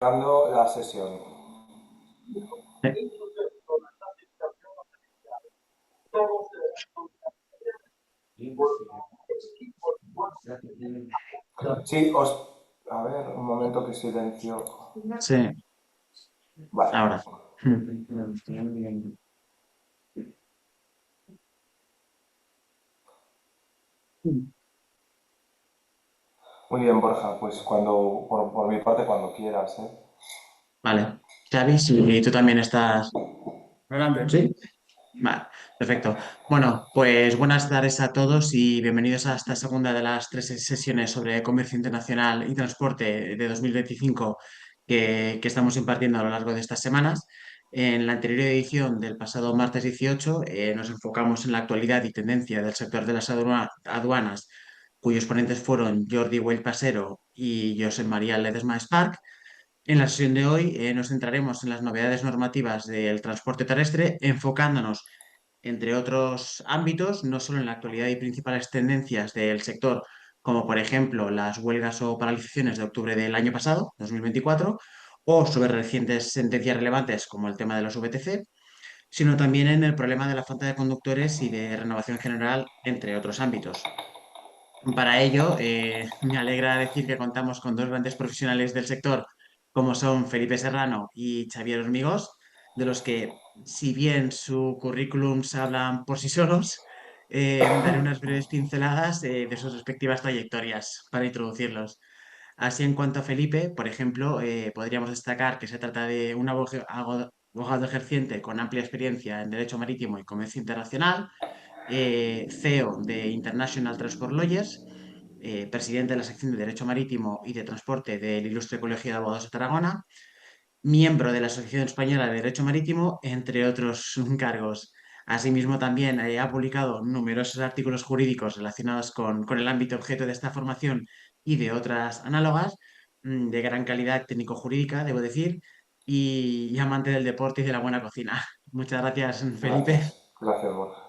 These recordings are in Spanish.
Dando la sesión. Eh, Sí, a ver, un momento que silencio. Sí, Vale. ahora. Muy bien, Borja, pues por mi parte, cuando quieras, ¿eh? Vale. Xavi, si tú también estás. Adelante. ¿Sí? Vale, perfecto. Bueno, pues buenas tardes a todos y bienvenidos a esta segunda de las tres sesiones sobre comercio internacional y transporte de 2025 que estamos impartiendo a lo largo de estas semanas. En la anterior edición del pasado martes 18 nos enfocamos en la actualidad y tendencia del sector de las aduanas, cuyos ponentes fueron Jordi Güell Pasero y Josep María Ledesma Spark. En la sesión de hoy nos centraremos en las novedades normativas del transporte terrestre, enfocándonos, entre otros ámbitos, no solo en la actualidad y principales tendencias del sector, como por ejemplo las huelgas o paralizaciones de octubre del año pasado, 2024, o sobre recientes sentencias relevantes como el tema de los VTC, sino también en el problema de la falta de conductores y de renovación general, entre otros ámbitos. Para ello, me alegra decir que contamos con dos grandes profesionales del sector, como son Felipe Serrano y Xavier Hormigos, de los que, si bien su currículums hablan por sí solos, daré unas breves pinceladas de sus respectivas trayectorias para introducirlos. Así, en cuanto a Felipe, por ejemplo, podríamos destacar que se trata de un abogado ejerciente con amplia experiencia en derecho marítimo y comercio internacional, CEO de International Transport Lawyers, presidente de la sección de Derecho Marítimo y de Transporte del Ilustre Colegio de Abogados de Tarragona, miembro de la Asociación Española de Derecho Marítimo, entre otros cargos. Asimismo, también ha publicado numerosos artículos jurídicos relacionados con el ámbito objeto de esta formación y de otras análogas, de gran calidad técnico-jurídica, debo decir, y amante del deporte y de la buena cocina. Muchas gracias, Felipe. Gracias, Borja.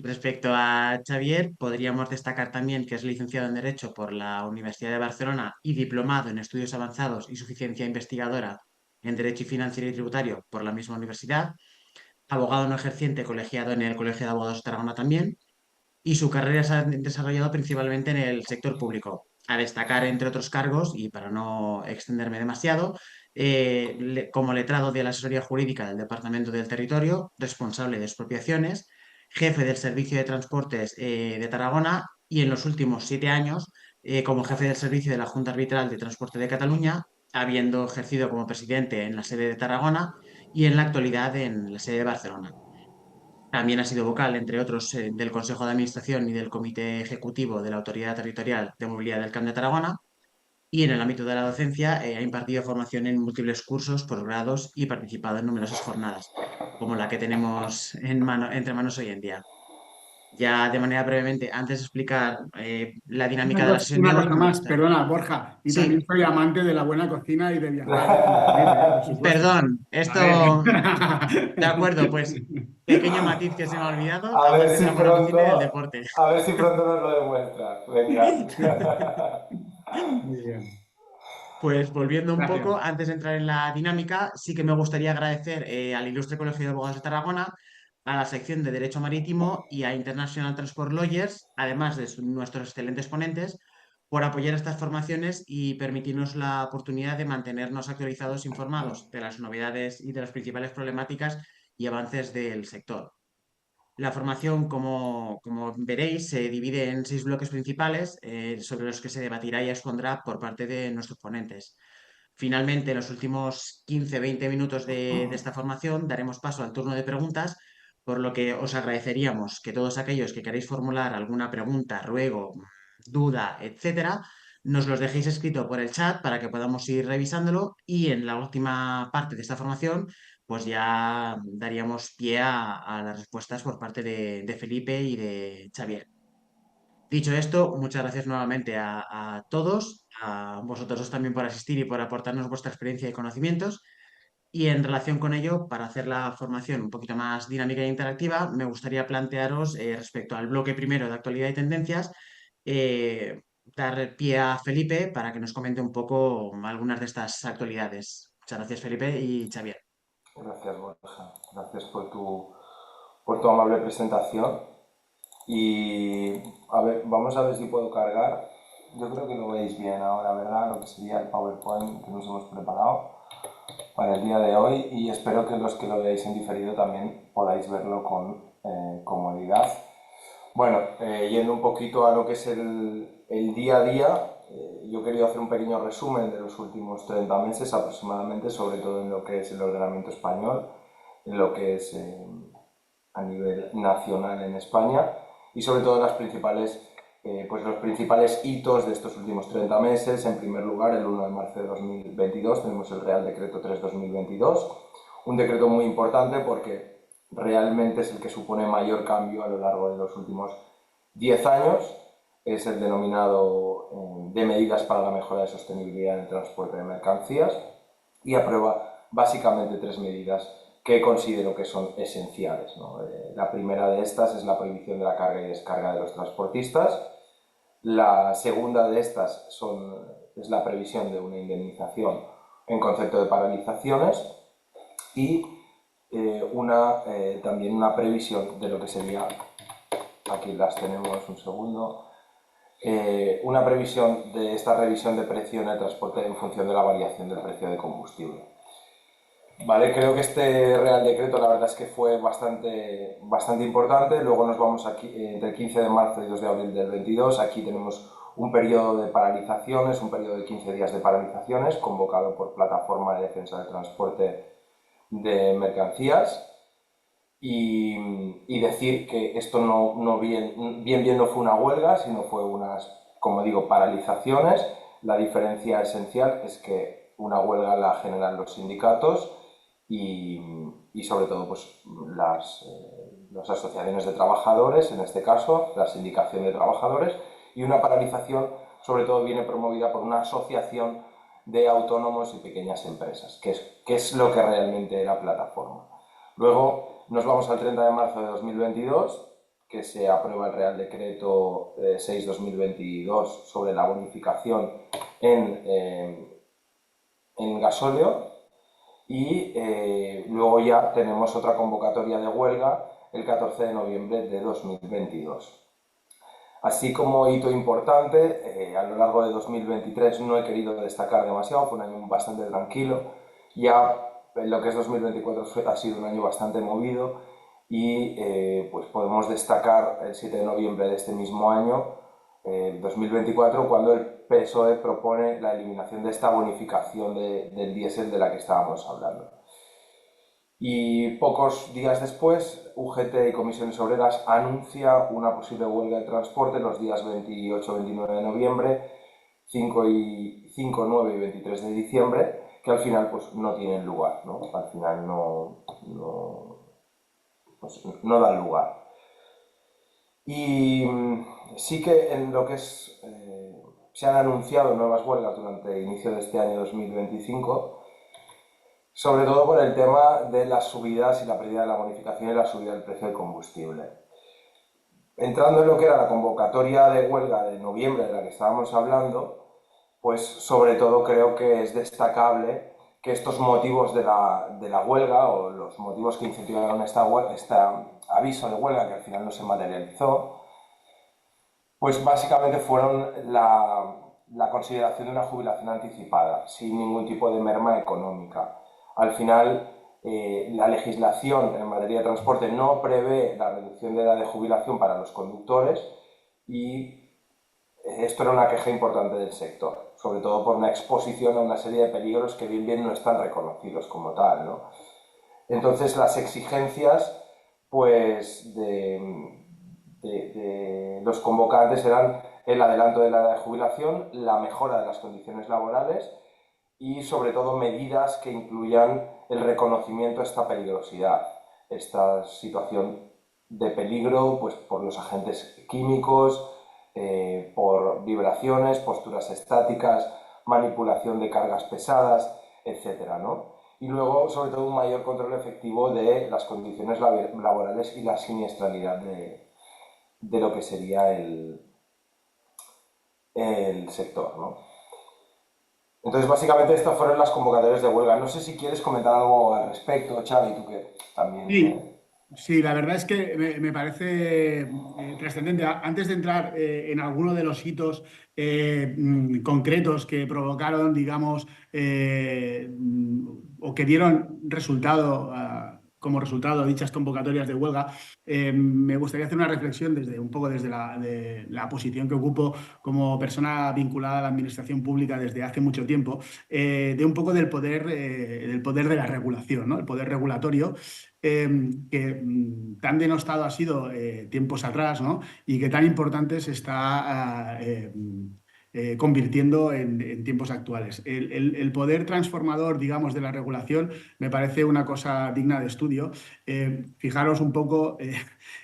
Respecto a Xavier, podríamos destacar también que es licenciado en Derecho por la Universidad de Barcelona y diplomado en Estudios Avanzados y Suficiencia Investigadora en Derecho Financiero y Tributario por la misma universidad, abogado no ejerciente colegiado en el Colegio de Abogados de Tarragona también, y su carrera se ha desarrollado principalmente en el sector público. A destacar, entre otros cargos, y para no extenderme demasiado, como letrado de la asesoría jurídica del Departamento del Territorio, responsable de expropiaciones, jefe del Servicio de Transportes de Tarragona y en los últimos 7 años como jefe del Servicio de la Junta Arbitral de Transporte de Cataluña, habiendo ejercido como presidente en la sede de Tarragona y en la actualidad en la sede de Barcelona. También ha sido vocal, entre otros, del Consejo de Administración y del Comité Ejecutivo de la Autoridad Territorial de Movilidad del Camp de Tarragona y en el ámbito de la docencia ha impartido formación en múltiples cursos, posgrados y participado en numerosas jornadas, como la que tenemos entre manos hoy en día. Ya de manera brevemente, antes de explicar la dinámica de la sesión de Una hoy, cosa me más, gusta. perdona, Borja, y también Sí, soy amante de la buena cocina y de viajar, como Felipe, por supuesto. perdón, A ver. esto, de acuerdo, pues pequeño matiz que se me ha olvidado, A ver amantes de si la buena cocina y del pronto, deporte. a ver si pronto nos lo demuestra. Venga. Muy bien, Pues volviendo un poco, gracias. antes de entrar en la dinámica, sí que me gustaría agradecer al Ilustre Colegio de Abogados de Tarragona, a la sección de Derecho Marítimo y a International Transport Lawyers, además de nuestros excelentes ponentes, por apoyar estas formaciones y permitirnos la oportunidad de mantenernos actualizados e informados de las novedades y de las principales problemáticas y avances del sector. La formación, como veréis, se divide en 6 bloques principales sobre los que se debatirá y expondrá por parte de nuestros ponentes. Finalmente, en los últimos 15-20 minutos de esta formación, daremos paso al turno de preguntas, por lo que os agradeceríamos que todos aquellos que queréis formular alguna pregunta, ruego, duda, etcétera, nos los dejéis escrito por el chat para que podamos ir revisándolo y en la última parte de esta formación pues ya daríamos pie a las respuestas por parte de Felipe y de Xavier. Dicho esto, muchas gracias nuevamente a todos, a vosotros dos también por asistir y por aportarnos vuestra experiencia y conocimientos. Y en relación con ello, para hacer la formación un poquito más dinámica e interactiva, me gustaría plantearos respecto al bloque primero de actualidad y tendencias, eh, dar pie a Felipe para que nos comente un poco algunas de estas actualidades. Muchas gracias, Felipe y Xavier. Gracias, Borja. Gracias por tu amable presentación. Y a ver, vamos a ver si puedo cargar. Yo creo que lo veis bien ahora, ¿verdad? Lo que sería el PowerPoint que nos hemos preparado para el día de hoy, y espero que los que lo veáis en diferido también podáis verlo con comodidad. Bueno, yendo un poquito a lo que es el día a día, yo quería hacer un pequeño resumen de los últimos 30 meses aproximadamente, sobre todo en lo que es el ordenamiento español, en lo que es a nivel nacional en España, y sobre todo pues los principales hitos de estos últimos 30 meses. En primer lugar, el 1 de marzo de 2022 tenemos el Real Decreto 3/2022, un decreto muy importante porque realmente es el que supone mayor cambio a lo largo de los últimos 10 años. Es el denominado de medidas para la mejora de sostenibilidad en el transporte de mercancías, y aprueba básicamente tres medidas que considero que son esenciales, ¿no? La primera de estas es la prohibición de la carga y descarga de los transportistas. La segunda de estas es la previsión de una indemnización en concepto de paralizaciones, y también una previsión de lo que sería, aquí las tenemos, un segundo, una previsión de esta revisión de precio en el transporte en función de la variación del precio de combustible. Vale, creo que este Real Decreto la verdad es que fue bastante importante. Luego nos vamos aquí entre el 15 de marzo y 2 de abril del 22. Aquí tenemos un periodo de paralizaciones, un periodo de 15 días de paralizaciones convocado por Plataforma de Defensa del Transporte de Mercancías. Y decir que esto no fue una huelga, sino fue unas, como digo, paralizaciones. La diferencia esencial es que una huelga la generan los sindicatos y sobre todo pues las asociaciones de trabajadores, en este caso la sindicación de trabajadores, y una paralización sobre todo viene promovida por una asociación de autónomos y pequeñas empresas, que es lo que realmente era Plataforma. Luego nos vamos al 30 de marzo de 2022, que se aprueba el Real Decreto 6/2022 sobre la bonificación en gasóleo. Y luego ya tenemos otra convocatoria de huelga el 14 de noviembre de 2022. Así como hito importante, a lo largo de 2023 no he querido destacar demasiado, fue un año bastante tranquilo. Ya en lo que es 2024 ha sido un año bastante movido, y pues podemos destacar el 7 de noviembre de este mismo año, 2024, cuando el PSOE propone la eliminación de esta bonificación del diésel de la que estábamos hablando. Y pocos días después, UGT y Comisiones Obreras anuncia una posible huelga de transporte los días 28-29 de noviembre, 5, 9 y 23 de diciembre, que al final pues, no tienen lugar, ¿no? Al final pues, no dan lugar. Y sí que en lo que se han anunciado nuevas huelgas durante el inicio de este año 2025, sobre todo por el tema de las subidas y la pérdida de la bonificación y la subida del precio del combustible. Entrando en lo que era la convocatoria de huelga de noviembre de la que estábamos hablando, pues sobre todo creo que es destacable que estos motivos de la huelga, o los motivos que incentivaron este aviso de huelga, que al final no se materializó, pues básicamente fueron la consideración de una jubilación anticipada, sin ningún tipo de merma económica. Al final, la legislación en materia de transporte no prevé la reducción de edad de jubilación para los conductores, y esto era una queja importante del sector, sobre todo por una exposición a una serie de peligros que bien no están reconocidos como tal, ¿no? Entonces, las exigencias pues, de los convocantes eran el adelanto de la edad de jubilación, la mejora de las condiciones laborales y sobre todo medidas que incluyan el reconocimiento de esta peligrosidad, esta situación de peligro pues, por los agentes químicos, por vibraciones, posturas estáticas, manipulación de cargas pesadas, etc., ¿no? Y luego, sobre todo, un mayor control efectivo de las condiciones laborales y la siniestralidad de lo que sería el sector, ¿no? Entonces, básicamente estas fueron las convocatorias de huelga. No sé si quieres comentar algo al respecto, Xavi, tú que también... Sí, sí, la verdad es que me parece trascendente. Antes de entrar en alguno de los hitos concretos que provocaron, digamos, o que dieron resultado, como resultado dichas convocatorias de huelga, me gustaría hacer una reflexión desde un poco desde de la posición que ocupo como persona vinculada a la administración pública desde hace mucho tiempo, de un poco del poder de la regulación, ¿no? El poder regulatorio que tan denostado ha sido tiempos atrás, ¿no? Y que tan importante se está convirtiendo en tiempos actuales. El poder transformador, digamos, de la regulación me parece una cosa digna de estudio. Fijaros un poco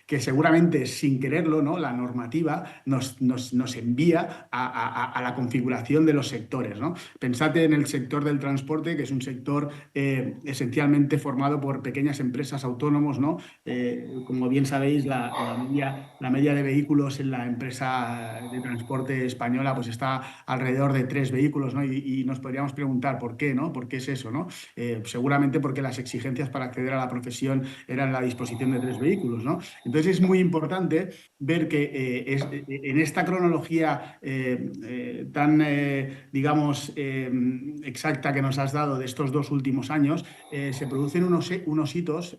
que seguramente sin quererlo, ¿no? La normativa nos envía a la configuración de los sectores, ¿no? Pensad en el sector del transporte, que es un sector esencialmente formado por pequeñas empresas autónomos, ¿no? Como bien sabéis, la media de vehículos en la empresa de transporte española pues está alrededor de 3 vehículos, ¿no? Y nos podríamos preguntar por qué, ¿no? ¿Por qué es eso, ¿no? Seguramente porque las exigencias para acceder a la profesión eran la disposición de 3 vehículos, ¿no? Entonces es muy importante ver que en esta cronología tan, digamos, exacta que nos has dado de estos 2 últimos años, se producen unos hitos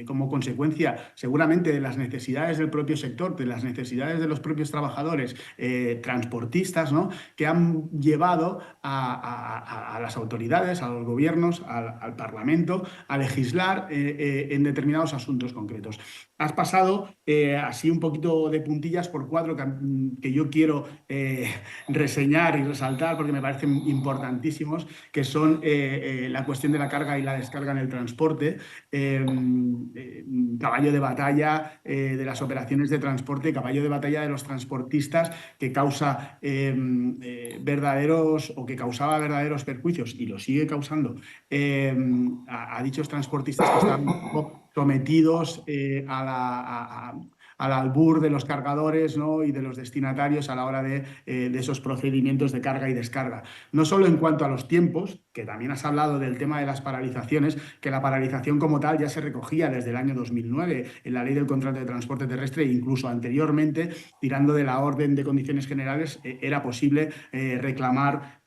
como consecuencia seguramente de las necesidades del propio sector, de las necesidades de los propios trabajadores transportistas, ¿no? Que han llevado a las autoridades, a los gobiernos, al Parlamento, a legislar en determinados asuntos concretos. Has pasado así un poquito de puntillas por 4 que yo quiero reseñar y resaltar porque me parecen importantísimos, que son la cuestión de la carga y la descarga en el transporte, eh, caballo de batalla de las operaciones de transporte, caballo de batalla de los transportistas que causa verdaderos o que causaba verdaderos perjuicios y lo sigue causando a dichos transportistas que están sometidos al albur de los cargadores, ¿no? Y de los destinatarios a la hora de esos procedimientos de carga y descarga. No solo en cuanto a los tiempos, que también has hablado del tema de las paralizaciones, que la paralización como tal ya se recogía desde el año 2009 en la Ley del Contrato de Transporte Terrestre e incluso anteriormente, tirando de la Orden de Condiciones Generales, era posible reclamar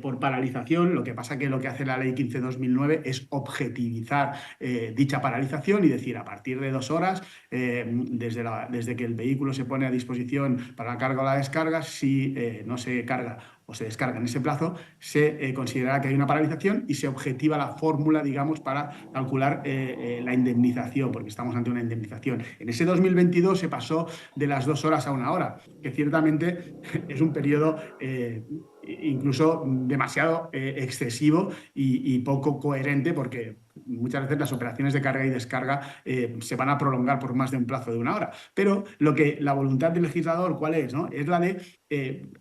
por paralización. Lo que pasa que lo que hace la Ley 15/2009 es objetivizar dicha paralización y decir a partir de 2 horas desde que el vehículo se pone a disposición para la carga o la descarga, si no se carga o se descarga en ese plazo, se considerará que hay una paralización y se objetiva la fórmula, digamos, para calcular la indemnización, porque estamos ante una indemnización. En ese 2022 se pasó de las 2 horas a 1 hora, que ciertamente es un periodo incluso demasiado excesivo y poco coherente, porque muchas veces las operaciones de carga y descarga se van a prolongar por más de un plazo de 1 hora. Pero la voluntad del legislador, ¿cuál es, no? Es la de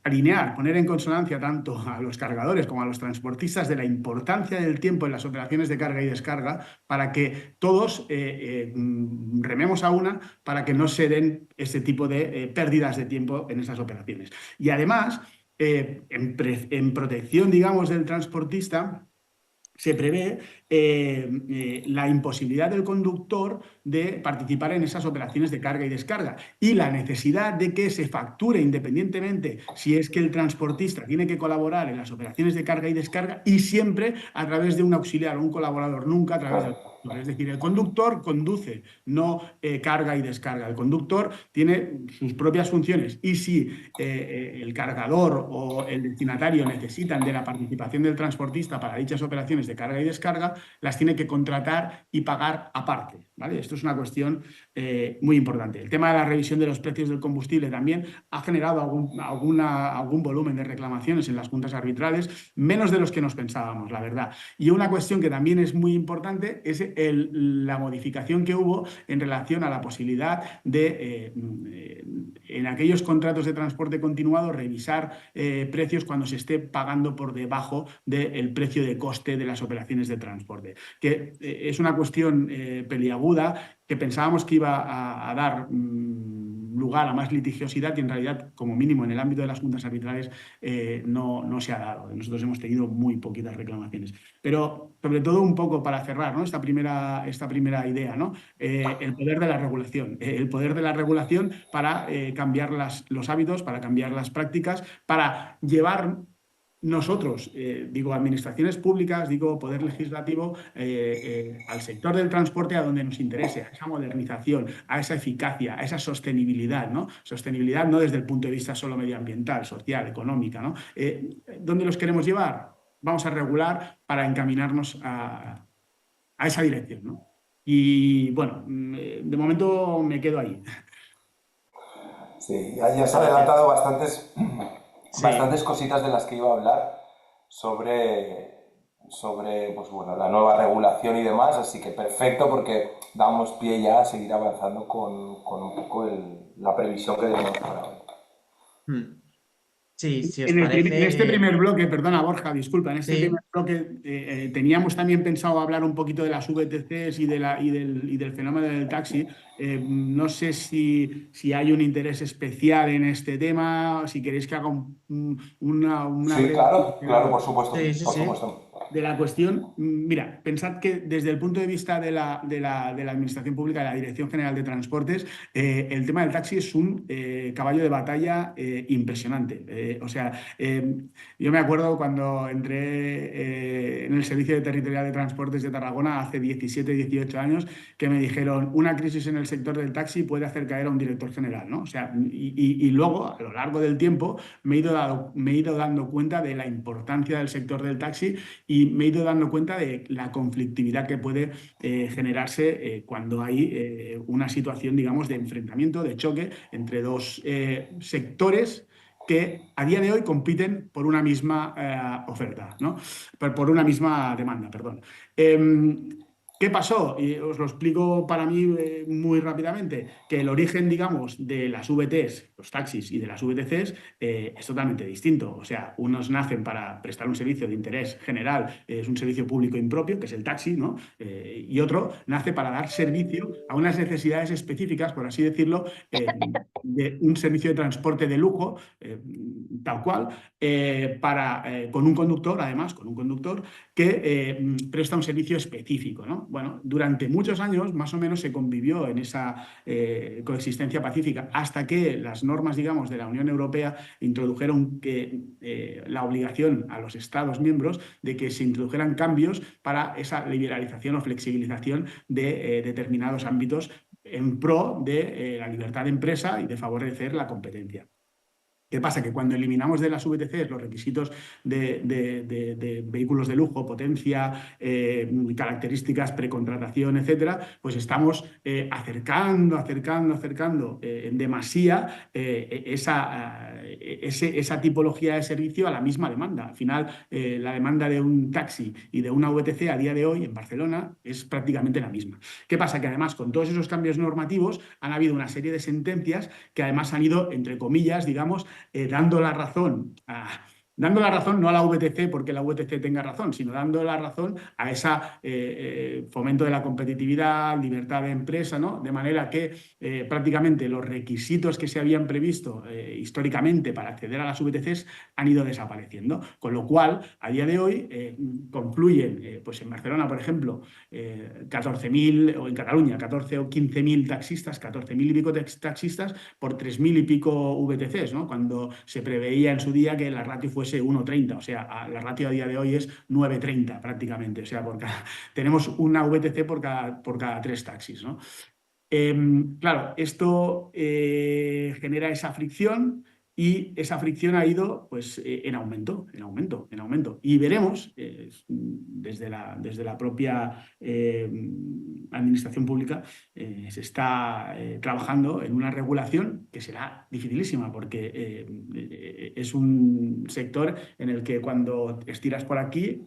alinear, poner en consonancia tanto a los cargadores como a los transportistas de la importancia del tiempo en las operaciones de carga y descarga para que todos rememos a una para que no se den ese tipo de pérdidas de tiempo en esas operaciones. Y además, en protección, digamos, del transportista, se prevé la imposibilidad del conductor de participar en esas operaciones de carga y descarga y la necesidad de que se facture independientemente si es que el transportista tiene que colaborar en las operaciones de carga y descarga y siempre a través de un auxiliar o un colaborador, nunca a través del conductor. Es decir, el conductor conduce, no carga y descarga. El conductor tiene sus propias funciones y si el cargador o el destinatario necesitan de la participación del transportista para dichas operaciones de carga y descarga, las tiene que contratar y pagar aparte, ¿vale? Esto es una cuestión muy importante. El tema de la revisión de los precios del combustible también ha generado algún volumen de reclamaciones en las juntas arbitrales, menos de los que nos pensábamos, la verdad. Y una cuestión que también es muy importante es la modificación que hubo en relación a la posibilidad de, en aquellos contratos de transporte continuado, revisar precios cuando se esté pagando por debajo del precio de coste de las operaciones de transporte, que es una cuestión peliaguda que pensábamos que iba a dar lugar a más litigiosidad y en realidad, como mínimo en el ámbito de las juntas arbitrales, no se ha dado. Nosotros hemos tenido muy poquitas reclamaciones. Pero sobre todo un poco para cerrar, ¿no?, esta primera idea, ¿no? El poder de la regulación. El poder de la regulación para cambiar los hábitos, para cambiar las prácticas, para llevar nosotros, digo administraciones públicas, digo poder legislativo, al sector del transporte a donde nos interese, a esa modernización, a esa eficacia, a esa sostenibilidad, ¿no? Sostenibilidad no desde el punto de vista solo medioambiental, social, económica, ¿no? ¿Dónde los queremos llevar? Vamos a regular para encaminarnos a esa dirección, ¿no? Y bueno, de momento me quedo ahí. Sí, ya se ha adelantado bastantes Sí. cositas de las que iba a hablar sobre pues bueno, la nueva regulación y demás, así que perfecto porque damos pie ya a seguir avanzando con un poco la previsión que tenemos para hoy. Mm. Sí, si os En este parece, primer bloque, perdona Borja, disculpa, en este primer sí. bloque teníamos también pensado hablar un poquito de las VTCs y del fenómeno del taxi. No sé si hay un interés especial en este tema, si queréis que haga una Sí, breve claro, por pincelada supuesto, Sí, sí, por sí. supuesto. de la cuestión. Mira, pensad que desde el punto de vista de la Administración Pública, de la Dirección General de Transportes, el tema del taxi es un caballo de batalla impresionante. O sea, yo me acuerdo cuando entré en el Servicio Territorial de Transportes de Tarragona hace 17, 18 años, que me dijeron, una crisis en el sector del taxi puede hacer caer a un director general, ¿no? O sea, y luego, a lo largo del tiempo, me he ido dando cuenta de la importancia del sector del taxi y me he ido dando cuenta de la conflictividad que puede generarse cuando hay una situación, digamos, de enfrentamiento, de choque entre dos sectores que a día de hoy compiten por una misma oferta, ¿no? Por una misma demanda, perdón. ¿Qué pasó? Y os lo explico para mí muy rápidamente, que el origen, digamos, de las VTs, los taxis y de las VTCs es totalmente distinto. O sea, unos nacen para prestar un servicio de interés general, es un servicio público impropio, que es el taxi, ¿no? Y otro nace para dar servicio a unas necesidades específicas, por así decirlo, de un servicio de transporte de lujo, tal cual, con un conductor, además, con un conductor que presta un servicio específico, ¿no? Bueno, durante muchos años más o menos se convivió en esa coexistencia pacífica hasta que las normas, digamos, de la Unión Europea introdujeron la obligación a los Estados miembros de que se introdujeran cambios para esa liberalización o flexibilización de determinados ámbitos en pro de la libertad de empresa y de favorecer la competencia. ¿Qué pasa? Que cuando eliminamos de las VTCs los requisitos de vehículos de lujo, potencia, características, precontratación, etcétera, pues estamos acercando en demasía esa tipología de servicio a la misma demanda. Al final, la demanda de un taxi y de una VTC a día de hoy en Barcelona es prácticamente la misma. ¿Qué pasa? Que además, con todos esos cambios normativos, han habido una serie de sentencias que además han ido, entre comillas, digamos, dando la razón no a la VTC porque la VTC tenga razón, sino dando la razón a ese fomento de la competitividad, libertad de empresa, ¿no? De manera que prácticamente los requisitos que se habían previsto históricamente para acceder a las VTCs han ido desapareciendo. Con lo cual, a día de hoy, confluyen, pues en Barcelona, por ejemplo, 14.000, o en Cataluña, 14 o 15.000 taxistas, 14.000 y pico taxistas por 3.000 y pico VTCs, ¿no? Cuando se preveía en su día que la ratio fuese 1,30, o sea, la ratio a día de hoy es 9,30 prácticamente, o sea, tenemos una VTC por cada 3 taxis, ¿no? Claro, esto genera esa fricción y esa fricción ha ido pues, en aumento, en aumento, en aumento. Y veremos desde la propia administración pública se está trabajando en una regulación que será dificilísima porque es un sector en el que cuando estiras por aquí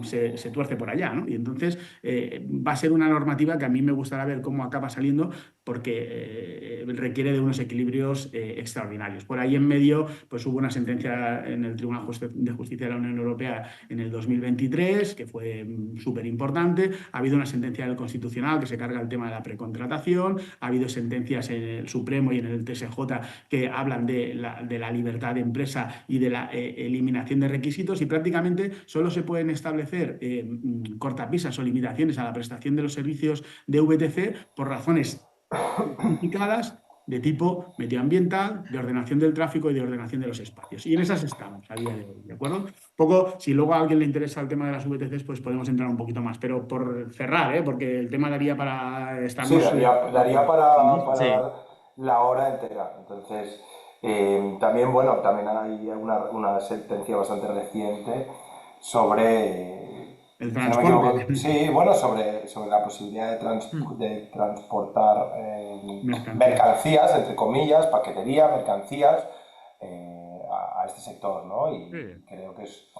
se tuerce por allá, ¿no? Y entonces va a ser una normativa que a mí me gustará ver cómo acaba saliendo porque requiere de unos equilibrios extraordinarios. Por ahí en medio pues hubo una sentencia en el Tribunal de Justicia de la Unión Europea en el 2023, que fue súper importante. Ha habido una sentencia del Constitucional que se carga el tema de la precontratación. Ha habido sentencias en el Supremo y en el TSJ que hablan de la libertad de empresa y de la eliminación de requisitos, y prácticamente solo se pueden establecer cortapisas o limitaciones a la prestación de los servicios de VTC por razones justificadas de tipo medioambiental, de ordenación del tráfico y de ordenación de los espacios. Y en esas estamos a día de hoy, ¿de acuerdo? Poco, si luego a alguien le interesa el tema de las VTCs, pues podemos entrar un poquito más. Pero por cerrar, porque el tema daría para Sí, daría para Sí. la hora entera. Entonces, también, bueno, también hay una sentencia bastante reciente sobre, el si no me equivoco, transporte. sí, bueno, sobre la posibilidad de transportar mercancías, entre comillas, paquetería, mercancías, a este sector, ¿no? Y Sí. creo que es...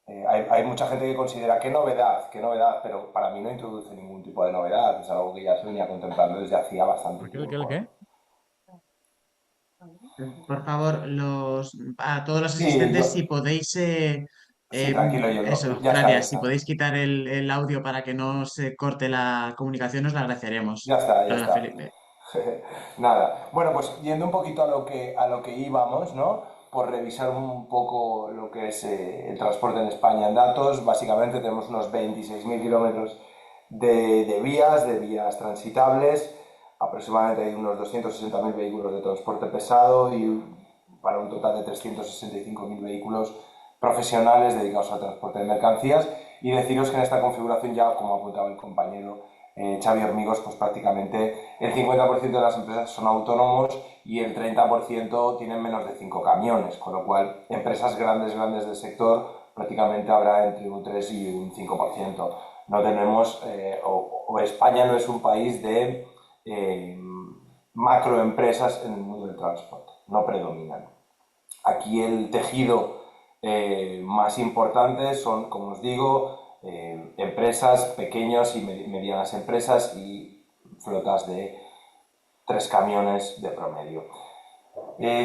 hay mucha gente que considera qué novedad, pero para mí no introduce ningún tipo de novedad, es algo que ya se venía contemplando desde hacía bastante tiempo. ¿Qué? Por favor, a todos los Sí, asistentes, si podéis, sí, tranquilo, eso, ya está, ya gracias, si está. podéis quitar el audio para que no se corte la comunicación, os lo Ya agradeceríamos. está, ya Perdona, está. Felipe. Nada. Bueno, pues yendo un poquito a lo que íbamos, ¿no? Por revisar un poco lo que es el transporte en España en datos, básicamente tenemos unos 26.000 kilómetros de vías transitables, aproximadamente hay unos 260.000 vehículos de transporte pesado y para un total de 365.000 vehículos profesionales dedicados al transporte de mercancías. Y deciros que en esta configuración ya, como apuntaba el compañero Xavi Hormigos, pues prácticamente el 50% de las empresas son autónomos y el 30% tienen menos de 5 camiones, con lo cual empresas grandes del sector prácticamente habrá entre un 3 y un 5%. No tenemos, España no es un país de macroempresas en el mundo del transporte, no predominan. Aquí el tejido más importante son, como os digo, empresas, pequeñas y medianas empresas y flotas de 3 camiones de promedio.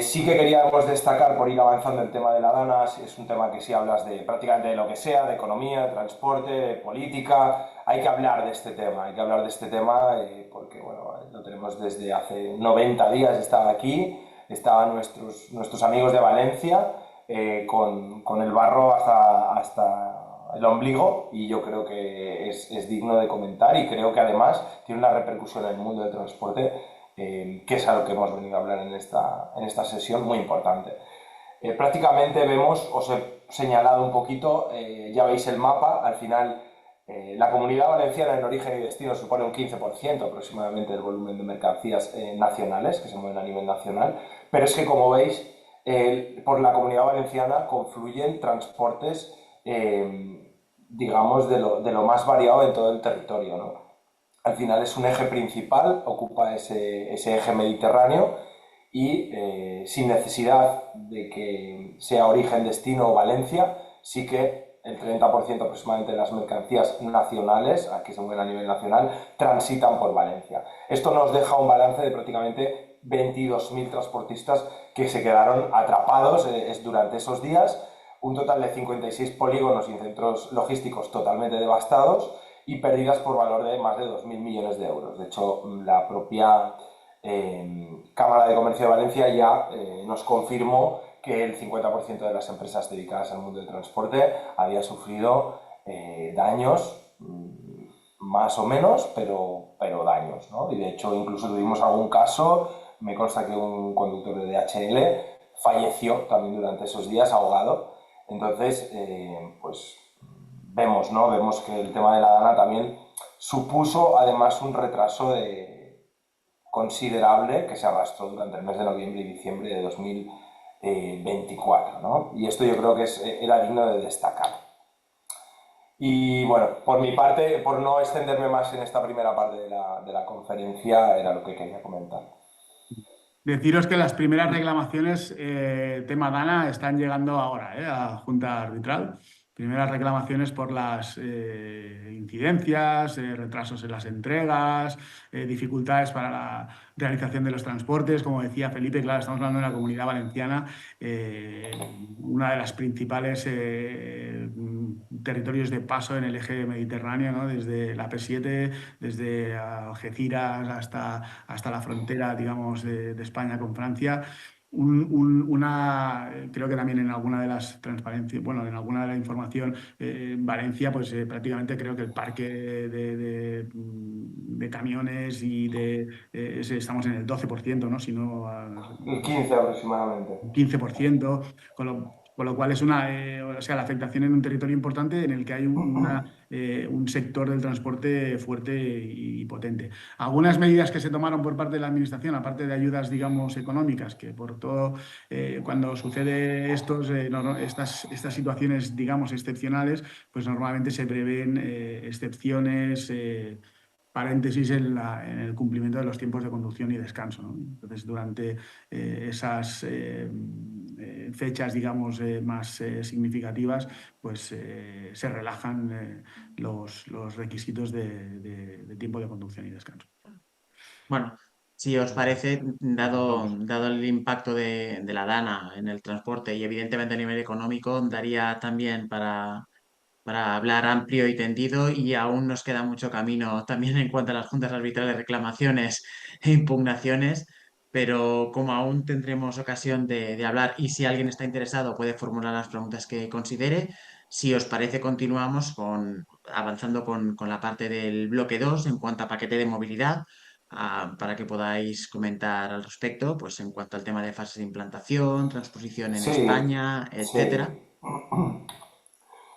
Sí que queríamos destacar, por ir avanzando, el tema de la DANA. Es un tema que si hablas de prácticamente de lo que sea, de economía, de transporte, de política, hay que hablar de este tema, porque bueno, lo tenemos desde hace 90 días, estaba aquí, estaban nuestros amigos de Valencia con el barro hasta el ombligo, y yo creo que es digno de comentar, y creo que además tiene una repercusión en el mundo del transporte, que es a lo que hemos venido a hablar en esta sesión, muy importante. Prácticamente vemos, os he señalado un poquito, ya veis el mapa, al final la Comunidad Valenciana en origen y destino supone un 15% aproximadamente del volumen de mercancías nacionales que se mueven a nivel nacional, pero es que, como veis, por la Comunidad Valenciana confluyen transportes, digamos, de lo más variado en todo el territorio, ¿no? Al final es un eje principal, ocupa ese eje mediterráneo, y sin necesidad de que sea origen-destino o Valencia, sí que el 30% aproximadamente de las mercancías nacionales, que se mueven a nivel nacional, transitan por Valencia. Esto nos deja un balance de prácticamente 22.000 transportistas que se quedaron atrapados durante esos días, un total de 56 polígonos y centros logísticos totalmente devastados y pérdidas por valor de más de 2.000 millones de euros. De hecho, la propia Cámara de Comercio de Valencia ya nos confirmó que el 50% de las empresas dedicadas al mundo del transporte había sufrido daños, más o menos, pero daños, ¿no? Y de hecho incluso tuvimos algún caso, me consta que un conductor de DHL falleció también durante esos días ahogado. Entonces, pues vemos, ¿no? Vemos que el tema de la DANA también supuso además un retraso considerable que se arrastró durante el mes de noviembre y diciembre de 2024, ¿no? Y esto yo creo que era digno de destacar. Y bueno, por mi parte, por no extenderme más en esta primera parte de la conferencia, era lo que quería comentar. Deciros que las primeras reclamaciones tema DANA están llegando ahora a Junta Arbitral. Primeras reclamaciones por las incidencias, retrasos en las entregas, dificultades para la realización de los transportes. Como decía Felipe, claro, estamos hablando de la Comunidad Valenciana, una de las principales territorios de paso en el eje mediterráneo, ¿no? Desde la P7, desde Algeciras hasta la frontera, digamos, de España con Francia. Creo que también en alguna de las transparencias, bueno, en alguna de la información, Valencia, pues prácticamente creo que el parque de camiones estamos en el 12%, ¿no? Si no, El 15 aproximadamente. 15%, con lo cual es o sea, la afectación en un territorio importante en el que hay un sector del transporte fuerte y potente. Algunas medidas que se tomaron por parte de la Administración, aparte de ayudas, digamos, económicas, que por todo, cuando sucede estas situaciones, digamos, excepcionales, pues normalmente se prevén excepciones, paréntesis en el cumplimiento de los tiempos de conducción y descanso, ¿no? Entonces, durante esas fechas, digamos, más significativas, pues se relajan los requisitos de tiempo de conducción y descanso. Bueno, si os parece, dado el impacto de la DANA en el transporte y evidentemente a nivel económico, daría también para hablar amplio y tendido y aún nos queda mucho camino también en cuanto a las juntas arbitrales, reclamaciones e impugnaciones, pero como aún tendremos ocasión de hablar y si alguien está interesado puede formular las preguntas que considere, si os parece continuamos avanzando con la parte del bloque 2 en cuanto a paquete de movilidad. Para que podáis comentar al respecto, pues en cuanto al tema de fases de implantación, transposición en Sí, España, sí. etcétera.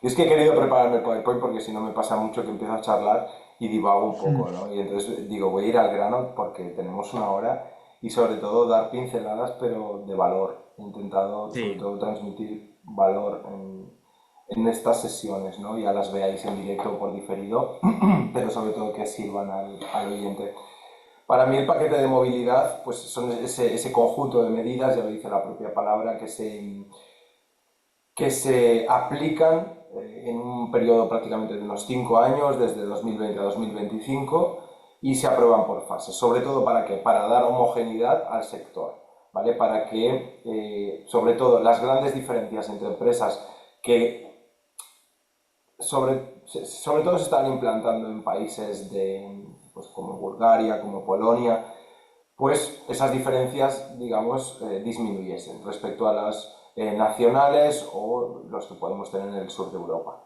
Y es que he querido prepararme el PowerPoint porque si no me pasa mucho que empiezo a charlar y divago un poco, ¿no? Y entonces digo, voy a ir al grano porque tenemos una hora y sobre todo dar pinceladas, pero de valor. He intentado sobre Sí. todo transmitir valor en estas sesiones, ¿no? Ya las veáis en directo o por diferido, pero sobre todo que sirvan al oyente. Para mí el paquete de movilidad, pues son ese conjunto de medidas, ya lo dice la propia palabra, que se aplican en un periodo prácticamente de unos 5 años, desde 2020 a 2025, y se aprueban por fases. ¿Sobre todo para qué? Para dar homogeneidad al sector, ¿vale? Para que, sobre todo, las grandes diferencias entre empresas que sobre todo se están implantando en países pues, como Bulgaria, como Polonia, pues esas diferencias, digamos, disminuyesen respecto a las nacionales o los que podemos tener en el sur de Europa.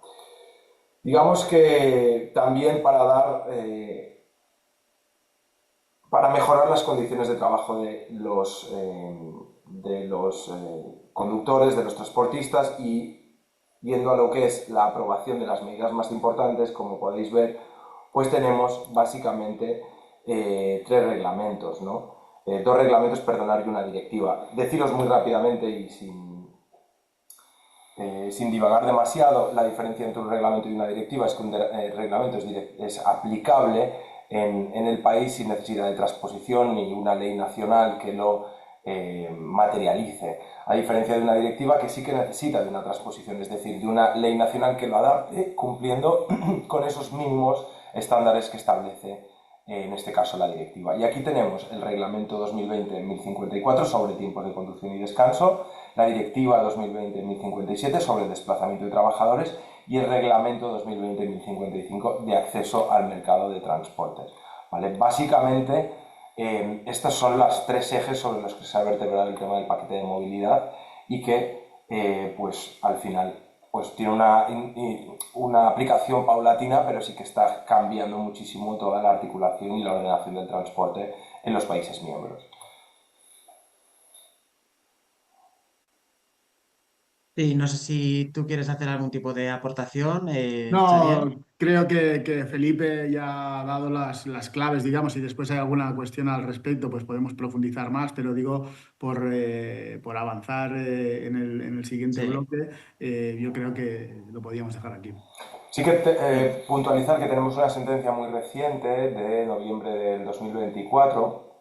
Digamos que también para mejorar las condiciones de trabajo de los conductores, de los transportistas y yendo a lo que es la aprobación de las medidas más importantes, como podéis ver, pues tenemos básicamente 3 reglamentos, ¿no? 2 reglamentos, perdonar, y una directiva. Deciros muy rápidamente y sin divagar demasiado, la diferencia entre un reglamento y una directiva es que un reglamento es aplicable en el país sin necesidad de transposición ni una ley nacional que lo materialice, a diferencia de una directiva que sí que necesita de una transposición, es decir, de una ley nacional que lo adapte cumpliendo con esos mínimos estándares que establece en este caso la directiva. Y aquí tenemos el reglamento 2020-1054 sobre tiempos de conducción y descanso, la directiva 2020-1057 sobre el desplazamiento de trabajadores y el reglamento 2020-1055 de acceso al mercado de transportes. ¿Vale? Básicamente, estos son los 3 ejes sobre los que se ha vertebrado el tema del paquete de movilidad y que, pues al final, pues tiene una aplicación paulatina, pero sí que está cambiando muchísimo toda la articulación y la ordenación del transporte en los países miembros. Sí, no sé si tú quieres hacer algún tipo de aportación, Xavier. No, creo que Felipe ya ha dado las claves, digamos, y después hay alguna cuestión al respecto, pues podemos profundizar más, pero digo, por avanzar en el siguiente Sí, bloque, yo creo que lo podíamos dejar aquí. Sí que puntualizar que tenemos una sentencia muy reciente de noviembre del 2024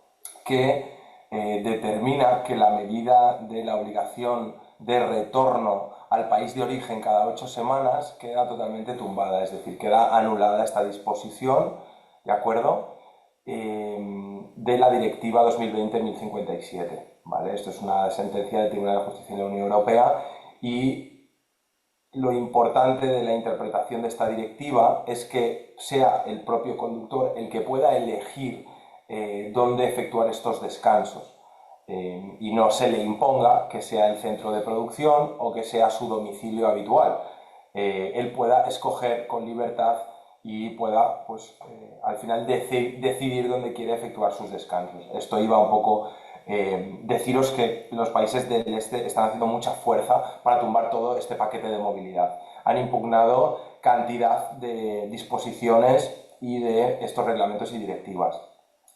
que determina que la medida de la obligación de retorno al país de origen cada 8 semanas, queda totalmente tumbada, es decir, queda anulada esta disposición, ¿de acuerdo? De la Directiva 2020-1057, ¿vale? Esto es una sentencia del Tribunal de Justicia de la Unión Europea y lo importante de la interpretación de esta directiva es que sea el propio conductor el que pueda elegir dónde efectuar estos descansos y no se le imponga que sea el centro de producción o que sea su domicilio habitual. Él pueda escoger con libertad y pueda, pues, al final decidir dónde quiere efectuar sus descansos. Esto iba un poco deciros que los países del este están haciendo mucha fuerza para tumbar todo este paquete de movilidad. Han impugnado cantidad de disposiciones y de estos reglamentos y directivas.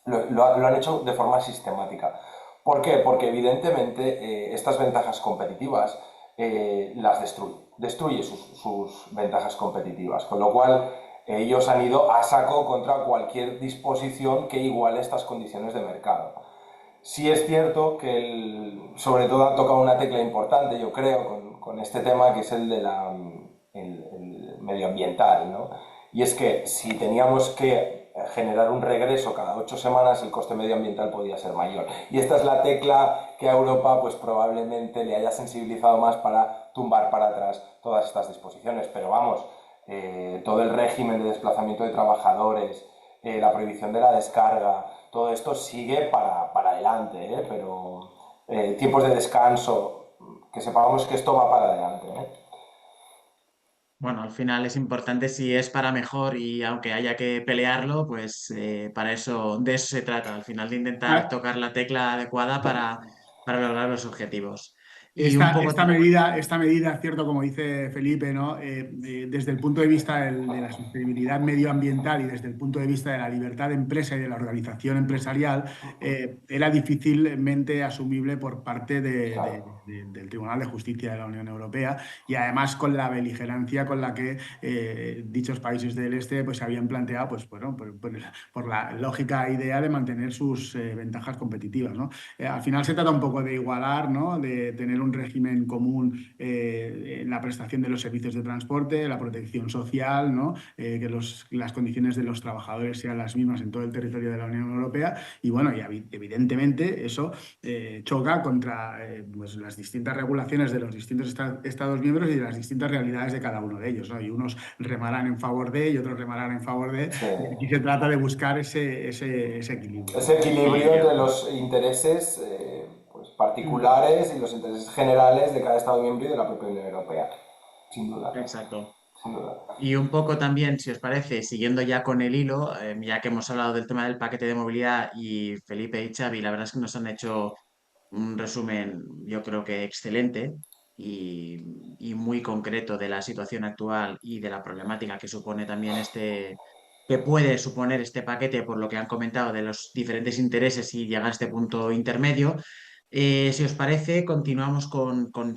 Lo han hecho de forma sistemática. ¿Por qué? Porque evidentemente estas ventajas competitivas las destruye sus ventajas competitivas, con lo cual ellos han ido a saco contra cualquier disposición que iguale estas condiciones de mercado. Sí es cierto que sobre todo ha tocado una tecla importante, yo creo, con este tema, que es el de el medioambiental, ¿no? Y es que si teníamos que generar un regreso cada 8 semanas, el coste medioambiental podía ser mayor. Y esta es la tecla que a Europa pues probablemente le haya sensibilizado más para tumbar para atrás todas estas disposiciones. Pero vamos, todo el régimen de desplazamiento de trabajadores, la prohibición de la descarga, todo esto sigue para adelante, pero tiempos de descanso, que sepamos que esto va para adelante. Bueno, al final es importante si es para mejor y aunque haya que pelearlo, pues para eso, de eso se trata, al final de intentar Ah, tocar la tecla adecuada para lograr los objetivos. Y un poco, Esta medida, cierto, como dice Felipe, ¿no? Desde el punto de vista de la sostenibilidad medioambiental y desde el punto de vista de la libertad de empresa y de la organización empresarial, era difícilmente asumible por parte Claro. del Tribunal de Justicia de la Unión Europea y además con la beligerancia con la que dichos países del este pues, habían planteado, pues, bueno, por la lógica idea de mantener sus ventajas competitivas, ¿no? Al final se trata un poco de igualar, ¿no? De tener un régimen común en la prestación de los servicios de transporte, la protección social, ¿no? Que las condiciones de los trabajadores sean las mismas en todo el territorio de la Unión Europea. Y bueno, y evidentemente eso choca contra pues las distintas regulaciones de los distintos Estados miembros y de las distintas realidades de cada uno de ellos, ¿no? Y unos remarán en favor de y otros remarán en favor de. Sí. Y aquí se trata de buscar ese equilibrio, Ese ¿no? equilibrio entre los intereses pues, particulares y los intereses generales de cada Estado miembro y de la propia Unión Europea, sin duda, exacto. sin duda. Y un poco también, si os parece, siguiendo ya con el hilo, ya que hemos hablado del tema del paquete de movilidad y Felipe y Xavi, la verdad es que nos han hecho un resumen, yo creo que excelente y muy concreto de la situación actual y de la problemática que supone también que puede suponer este paquete, por lo que han comentado de los diferentes intereses y llegar a este punto intermedio. Si os parece, continuamos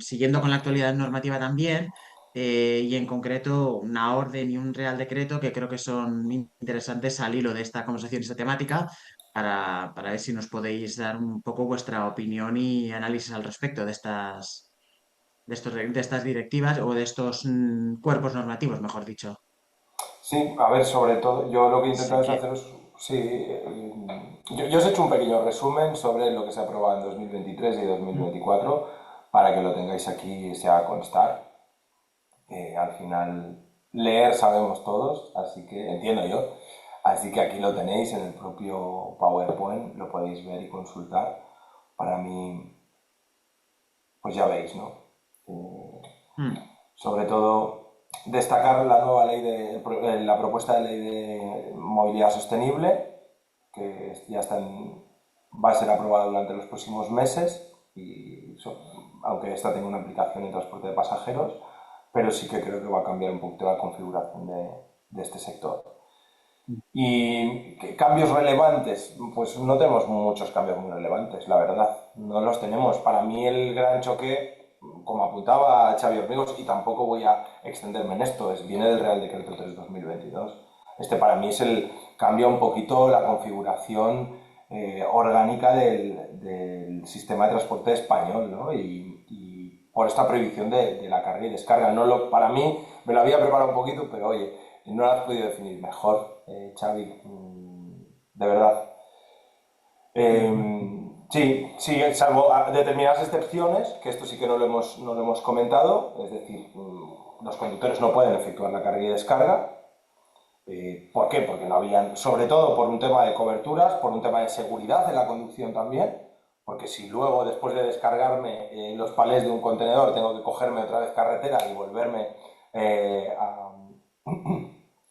siguiendo con la actualidad normativa también y en concreto una orden y un real decreto que creo que son interesantes al hilo de esta conversación y esta temática para ver si nos podéis dar un poco vuestra opinión y análisis al respecto de estas directivas o de estos cuerpos normativos, mejor dicho. Sí, a ver, sobre todo, yo lo que he Así intentado es que, haceros, sí, yo os he hecho un pequeño resumen sobre lo que se ha aprobado en 2023 y 2024 para que lo tengáis aquí y se haga constar. Al final, leer sabemos todos, así que entiendo yo. Así que aquí lo tenéis en el propio PowerPoint, lo podéis ver y consultar. Para mí, pues ya veis, ¿no? Eh, mm, Sobre todo, destacar la nueva la propuesta de ley de movilidad sostenible, que ya va a ser aprobada durante los próximos meses, aunque esta tenga una aplicación en transporte de pasajeros, pero sí que creo que va a cambiar un poquito la configuración de este sector. ¿Y cambios relevantes? Pues no tenemos muchos cambios muy relevantes, la verdad. No los tenemos. Para mí el gran choque, como apuntaba Xavi Hormigos, y tampoco voy a extenderme en esto, viene del Real Decreto 3/2022. Este para mí cambia un poquito la configuración orgánica del sistema de transporte español, ¿no? Y por esta prohibición de la carga y descarga. Para mí, me lo había preparado un poquito, pero oye, no lo has podido definir mejor, Xavi, de verdad. Sí, sí, salvo determinadas excepciones, que esto sí que no lo hemos comentado, es decir, los conductores no pueden efectuar la carga y descarga. ¿Por qué? Porque no habían, sobre todo por un tema de coberturas, por un tema de seguridad en la conducción también, porque si luego, después de descargarme los palés de un contenedor, tengo que cogerme otra vez carretera y volverme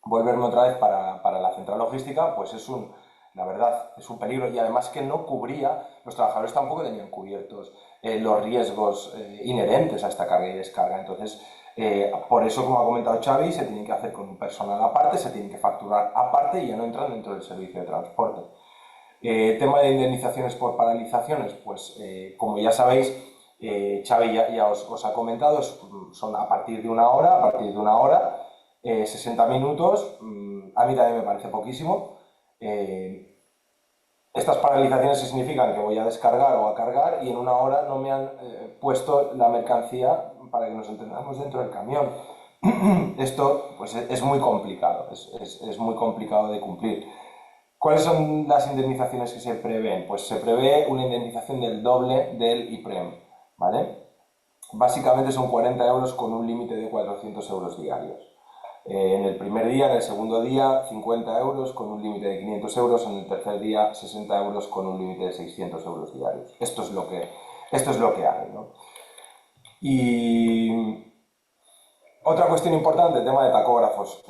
volverme otra vez para la central logística, pues la verdad, es un peligro. Y además que no cubría, los trabajadores tampoco tenían cubiertos los riesgos inherentes a esta carga y descarga. Entonces, por eso, como ha comentado Xavi, se tiene que hacer con un personal aparte, se tiene que facturar aparte y ya no entran dentro del servicio de transporte. Tema de indemnizaciones por paralizaciones, pues como ya sabéis, Xavi ya os ha comentado, son a partir de una hora, 60 minutos, a mí también me parece poquísimo. Estas paralizaciones significan que voy a descargar o a cargar y en una hora no me han puesto la mercancía para que nos entendamos dentro del camión. Esto pues, es muy complicado, es muy complicado de cumplir. ¿Cuáles son las indemnizaciones que se prevén? Pues se prevé una indemnización del doble del IPREM, ¿vale? Básicamente son 40 euros con un límite de 400 euros diarios. En el primer día, en el segundo día, 50 euros con un límite de 500 euros, en el tercer día, 60 euros con un límite de 600 euros diarios. Esto es lo que hay, ¿no? Y otra cuestión importante, el tema de tacógrafos,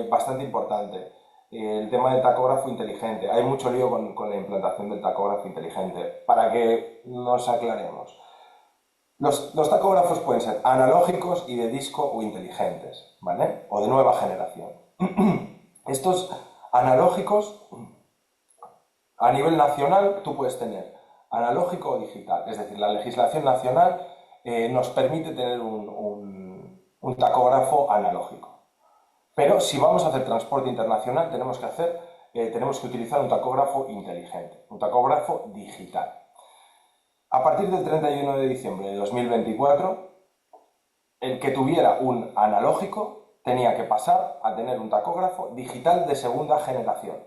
bastante importante. El tema del tacógrafo inteligente. Hay mucho lío con la implantación del tacógrafo inteligente. Para que nos aclaremos. Los tacógrafos pueden ser analógicos y de disco o inteligentes, ¿vale? O de nueva generación. Estos analógicos, a nivel nacional, tú puedes tener analógico o digital. Es decir, la legislación nacional nos permite tener un tacógrafo analógico. Pero si vamos a hacer transporte internacional, tenemos que utilizar un tacógrafo inteligente, un tacógrafo digital. A partir del 31 de diciembre de 2024, el que tuviera un analógico tenía que pasar a tener un tacógrafo digital de segunda generación.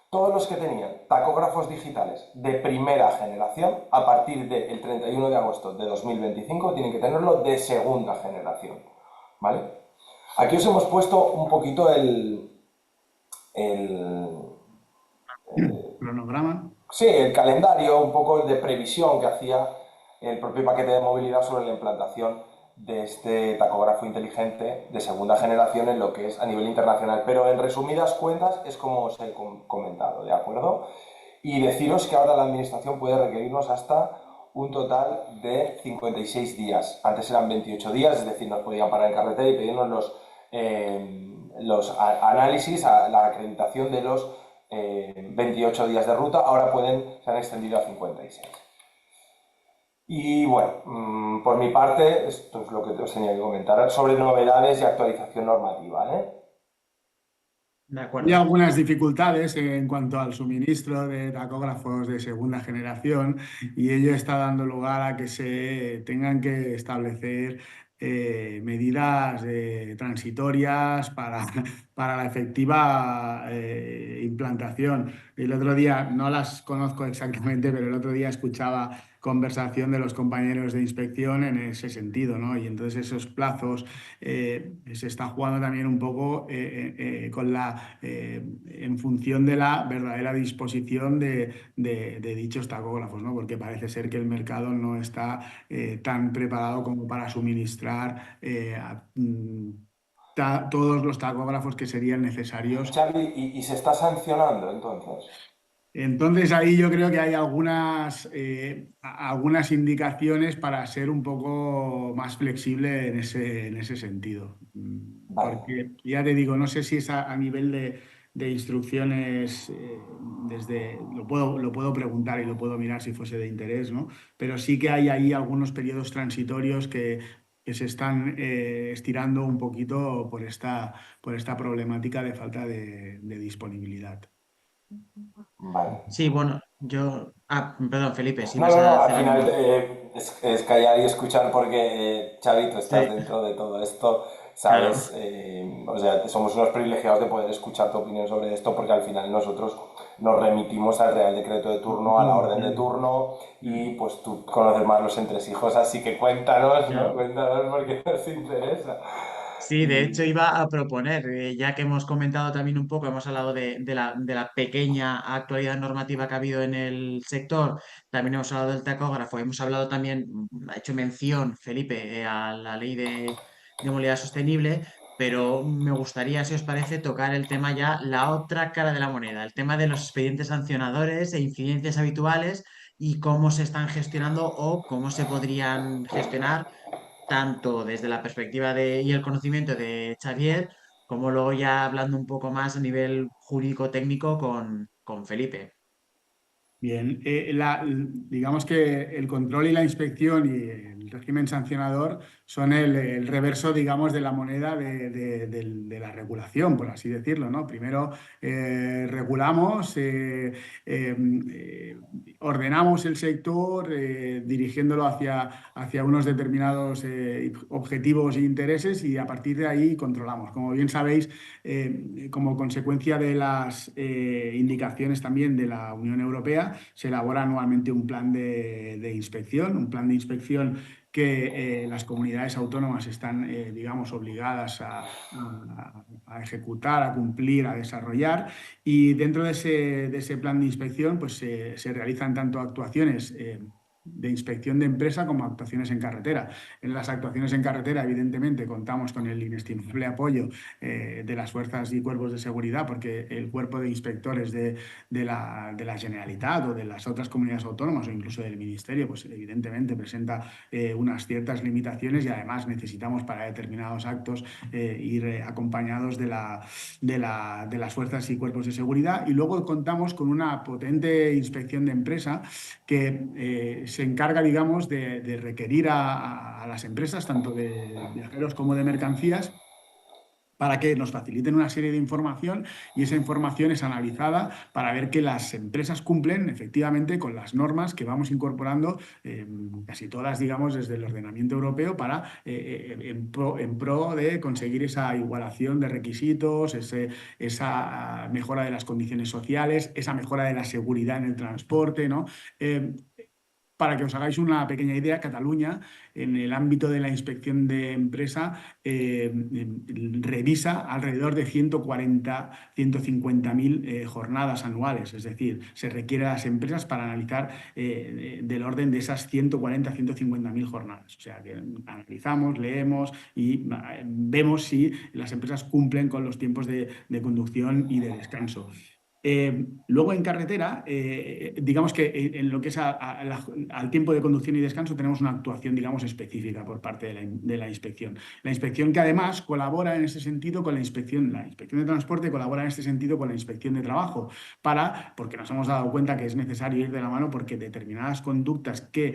Todos los que tenían tacógrafos digitales de primera generación, a partir del 31 de agosto de 2025, tienen que tenerlo de segunda generación, ¿vale? Aquí os hemos puesto un poquito el cronograma. Sí, el calendario, un poco de previsión que hacía el propio paquete de movilidad sobre la implantación de este tacógrafo inteligente de segunda generación en lo que es a nivel internacional. Pero en resumidas cuentas es como os he comentado, ¿de acuerdo? Y deciros que ahora la Administración puede requerirnos hasta un total de 56 días. Antes eran 28 días, es decir, nos podían parar en carretera y pedirnos los análisis, la acreditación de los 28 días de ruta, ahora se han extendido a 56. Y bueno, por mi parte, esto es lo que os tenía que comentar sobre novedades y actualización normativa, ¿eh? De Hay acuerdo. algunas dificultades en cuanto al suministro de tacógrafos de segunda generación y ello está dando lugar a que se tengan que establecer medidas transitorias para la efectiva implantación. El otro día, no las conozco exactamente, pero el otro día escuchaba conversación de los compañeros de inspección en ese sentido, ¿no? Y entonces esos plazos se está jugando también un poco en función de la verdadera disposición de dichos tacógrafos, ¿no? Porque parece ser que el mercado no está tan preparado como para suministrar todos los tacógrafos que serían necesarios. Xavi, ¿y se está sancionando entonces? Entonces ahí yo creo que hay algunas indicaciones para ser un poco más flexible en ese sentido. Vale. Porque ya te digo, no sé si es a nivel de instrucciones, lo puedo preguntar y lo puedo mirar si fuese de interés, ¿no? Pero sí que hay ahí algunos periodos transitorios que se están estirando un poquito por esta problemática de falta de disponibilidad. Vale. Sí, bueno, Perdón, Felipe, si No, vas no, a no, al hacer final algo. es callar y escuchar porque, Xavi, tú estás Sí, dentro de todo esto, claro, ¿sabes? O sea, somos unos privilegiados de poder escuchar tu opinión sobre esto porque al final nosotros nos remitimos al Real Decreto de turno, a la orden de turno y pues tú conoces más los entresijos, así que cuéntanos, ¿no? claro. Cuéntanos porque nos interesa. Sí, de hecho Y iba a proponer, ya que hemos comentado también un poco, hemos hablado de la pequeña actualidad normativa que ha habido en el sector, también hemos hablado del tacógrafo, hemos hablado también, ha hecho mención Felipe, a la ley de movilidad sostenible, pero me gustaría, si os parece, tocar el tema ya, la otra cara de la moneda, el tema de los expedientes sancionadores e incidencias habituales y cómo se están gestionando o cómo se podrían gestionar tanto desde la perspectiva y el conocimiento de Xavier, como luego ya hablando un poco más a nivel jurídico-técnico con Felipe. Bien, digamos que el control y la inspección y el régimen sancionador son el reverso, digamos, de la moneda de la regulación, por así decirlo, ¿no? Primero regulamos, ordenamos el sector, dirigiéndolo hacia unos determinados objetivos e intereses y a partir de ahí controlamos. Como bien sabéis, como consecuencia de las indicaciones también de la Unión Europea, se elabora anualmente un plan un plan de inspección que las comunidades autónomas están, digamos, obligadas a ejecutar, a cumplir, a desarrollar. Y dentro de ese plan de inspección, pues se realizan tanto actuaciones de inspección de empresa como actuaciones en carretera. En las actuaciones en carretera, evidentemente, contamos con el inestimable apoyo de las fuerzas y cuerpos de seguridad, porque el cuerpo de inspectores de la Generalitat o de las otras comunidades autónomas o incluso del Ministerio, pues evidentemente presenta unas ciertas limitaciones y además necesitamos para determinados actos ir acompañados de las fuerzas y cuerpos de seguridad. Y luego contamos con una potente inspección de empresa que se encarga, digamos, de requerir a las empresas, tanto de viajeros como de mercancías, para que nos faciliten una serie de información y esa información es analizada para ver que las empresas cumplen efectivamente con las normas que vamos incorporando, casi todas, digamos, desde el ordenamiento europeo para en pro de conseguir esa igualación de requisitos, esa mejora de las condiciones sociales, esa mejora de la seguridad en el transporte, ¿no? Eh, para que os hagáis una pequeña idea, Cataluña, en el ámbito de la inspección de empresa, revisa alrededor de 140, 150.000 jornadas anuales. Es decir, se requiere a las empresas para analizar del orden de esas 140, 150.000 jornadas. O sea, que analizamos, leemos y vemos si las empresas cumplen con los tiempos de conducción y de descanso. Luego en carretera, digamos que en lo que es al tiempo de conducción y descanso tenemos una actuación, digamos, específica por parte de la inspección. La inspección que además colabora en ese sentido con la inspección de transporte colabora en este sentido con la inspección de trabajo, porque nos hemos dado cuenta que es necesario ir de la mano porque determinadas conductas que,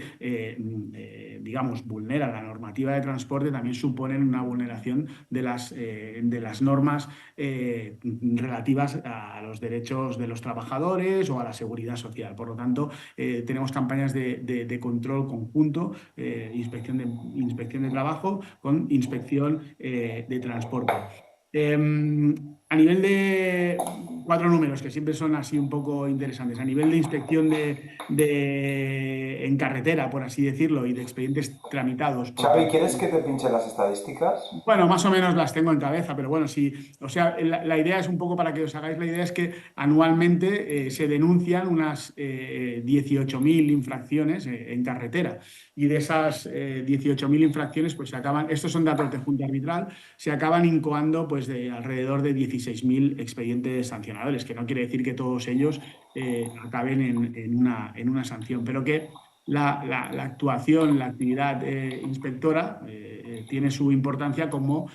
digamos, vulneran la normativa de transporte también suponen una vulneración de las normas relativas a los derechos de los trabajadores o a la seguridad social. Por lo tanto, tenemos campañas de control conjunto, inspección de trabajo con inspección de transporte. A nivel de cuatro números, que siempre son así un poco interesantes, a nivel de inspección en carretera, por así decirlo, y de expedientes tramitados por Xavi, parte ¿quieres que te pinche las estadísticas? bueno, más o menos las tengo en cabeza, pero bueno, sí, o sea, la idea es un poco para que os hagáis la idea, es que anualmente se denuncian unas 18.000 infracciones en carretera y de esas 18.000 infracciones, pues se acaban, estos son datos de Junta Arbitral, se acaban incoando pues de alrededor de 16.000 expedientes sancionadores, que no quiere decir que todos ellos acaben en una sanción, pero que la actuación, la actividad inspectora tiene su importancia como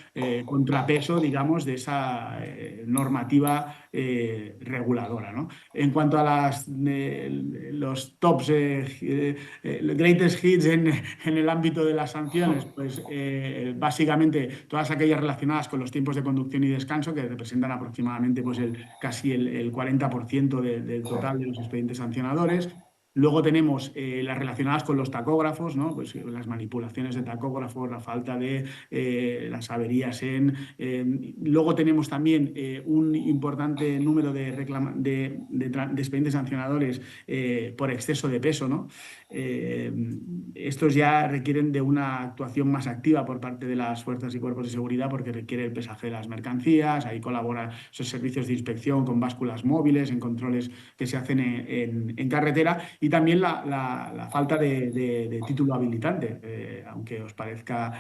contrapeso, digamos, de esa normativa reguladora, ¿no? En cuanto a los tops, greatest hits en el ámbito de las sanciones, pues básicamente todas aquellas relacionadas con los tiempos de conducción y descanso, que representan aproximadamente pues, casi el 40% del total de los expedientes sancionadores. Luego tenemos las relacionadas con los tacógrafos, ¿no? Pues, las manipulaciones de tacógrafos, la falta de las averías luego tenemos también un importante número de expedientes sancionadores por exceso de peso, ¿no? Estos ya requieren de una actuación más activa por parte de las fuerzas y cuerpos de seguridad porque requiere el pesaje de las mercancías, ahí colaboran esos servicios de inspección con básculas móviles, en controles que se hacen en carretera y también la falta de título habilitante, aunque os parezca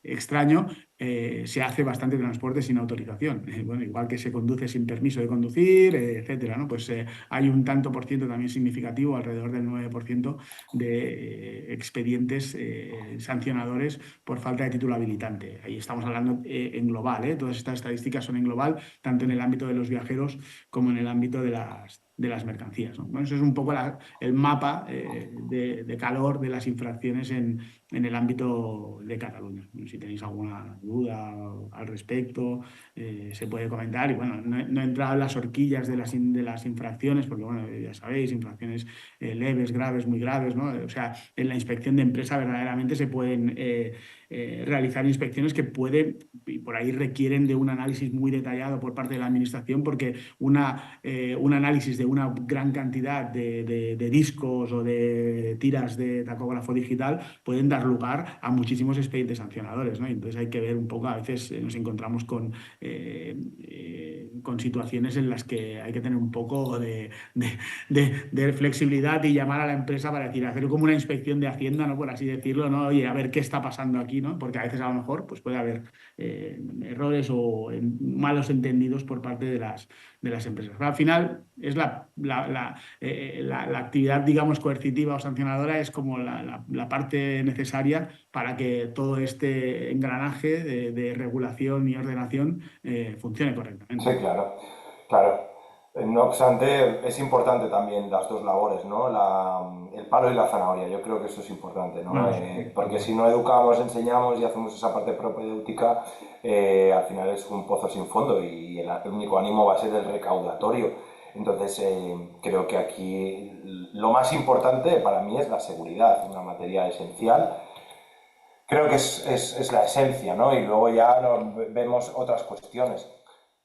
extraño, se hace bastante transporte sin autorización. Bueno, igual que se conduce sin permiso de conducir, etcétera, ¿no? Pues hay un tanto por ciento también significativo, alrededor del 9% de expedientes sancionadores por falta de título habilitante. Ahí estamos hablando en global, ¿eh? Todas estas estadísticas son en global, tanto en el ámbito de los viajeros como en el ámbito de las mercancías, ¿no? Bueno, eso es un poco el mapa de calor de las infracciones en el ámbito de Cataluña. Si tenéis alguna duda al respecto, se puede comentar. Y bueno, no he entrado en las horquillas de las infracciones, porque bueno, ya sabéis, infracciones leves, graves, muy graves, ¿no? O sea, en la inspección de empresa verdaderamente se pueden realizar inspecciones que pueden, y por ahí requieren de un análisis muy detallado por parte de la administración, porque un análisis de una gran cantidad de discos o de tiras de tacógrafo digital pueden dar lugar a muchísimos expedientes sancionadores, ¿no? Y entonces hay que ver un poco, a veces nos encontramos con situaciones en las que hay que tener un poco de flexibilidad y llamar a la empresa para decir, hacer como una inspección de Hacienda, ¿no? Por así decirlo, ¿no? Oye, a ver qué está pasando aquí, ¿no? Porque a veces a lo mejor pues puede haber errores o malos entendidos por parte de las empresas. Pero al final es la actividad, digamos, coercitiva o sancionadora es como la parte necesaria para que todo este engranaje de regulación y ordenación funcione correctamente. Sí, claro, claro. No obstante, es importante también las dos labores, ¿no? El palo y la zanahoria. Yo creo que eso es importante, ¿no? Bueno, Porque si no educamos, enseñamos y hacemos esa parte propedéutica, al final es un pozo sin fondo y el único ánimo va a ser el recaudatorio. Entonces, creo que aquí lo más importante para mí es la seguridad, una materia esencial. Creo que es la esencia, ¿no? Y luego ya vemos otras cuestiones.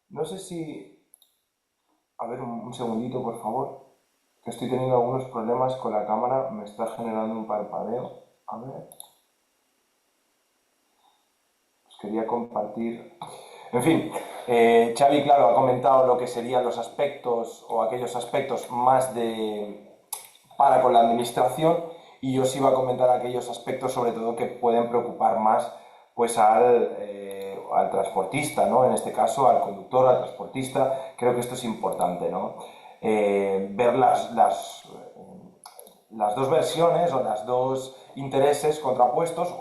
No sé si... A ver, un segundito, por favor. Que estoy teniendo algunos problemas con la cámara. Me está generando un parpadeo. A ver. Os quería compartir. En fin, Xavi, claro, ha comentado lo que serían los aspectos o aquellos aspectos más para con la administración y yo os iba a comentar aquellos aspectos sobre todo que pueden preocupar más pues al transportista, ¿no? En este caso al conductor, al transportista. Creo que esto es importante, ¿no? Ver las dos versiones o las dos intereses contrapuestos,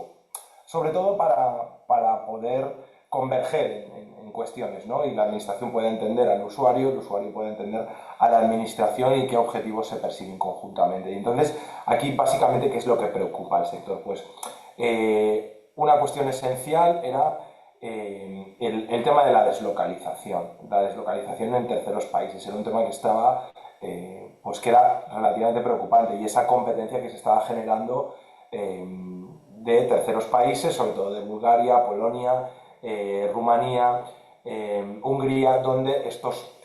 sobre todo para poder converger en cuestiones, ¿no? Y la administración puede entender al usuario, el usuario puede entender a la administración y qué objetivos se persiguen conjuntamente. Y entonces, aquí básicamente, ¿qué es lo que preocupa al sector? Pues una cuestión esencial era el tema de la deslocalización en terceros países. Era un tema que estaba, pues que era relativamente preocupante y esa competencia que se estaba generando de terceros países, sobre todo de Bulgaria, Polonia, Rumanía, Hungría, donde estos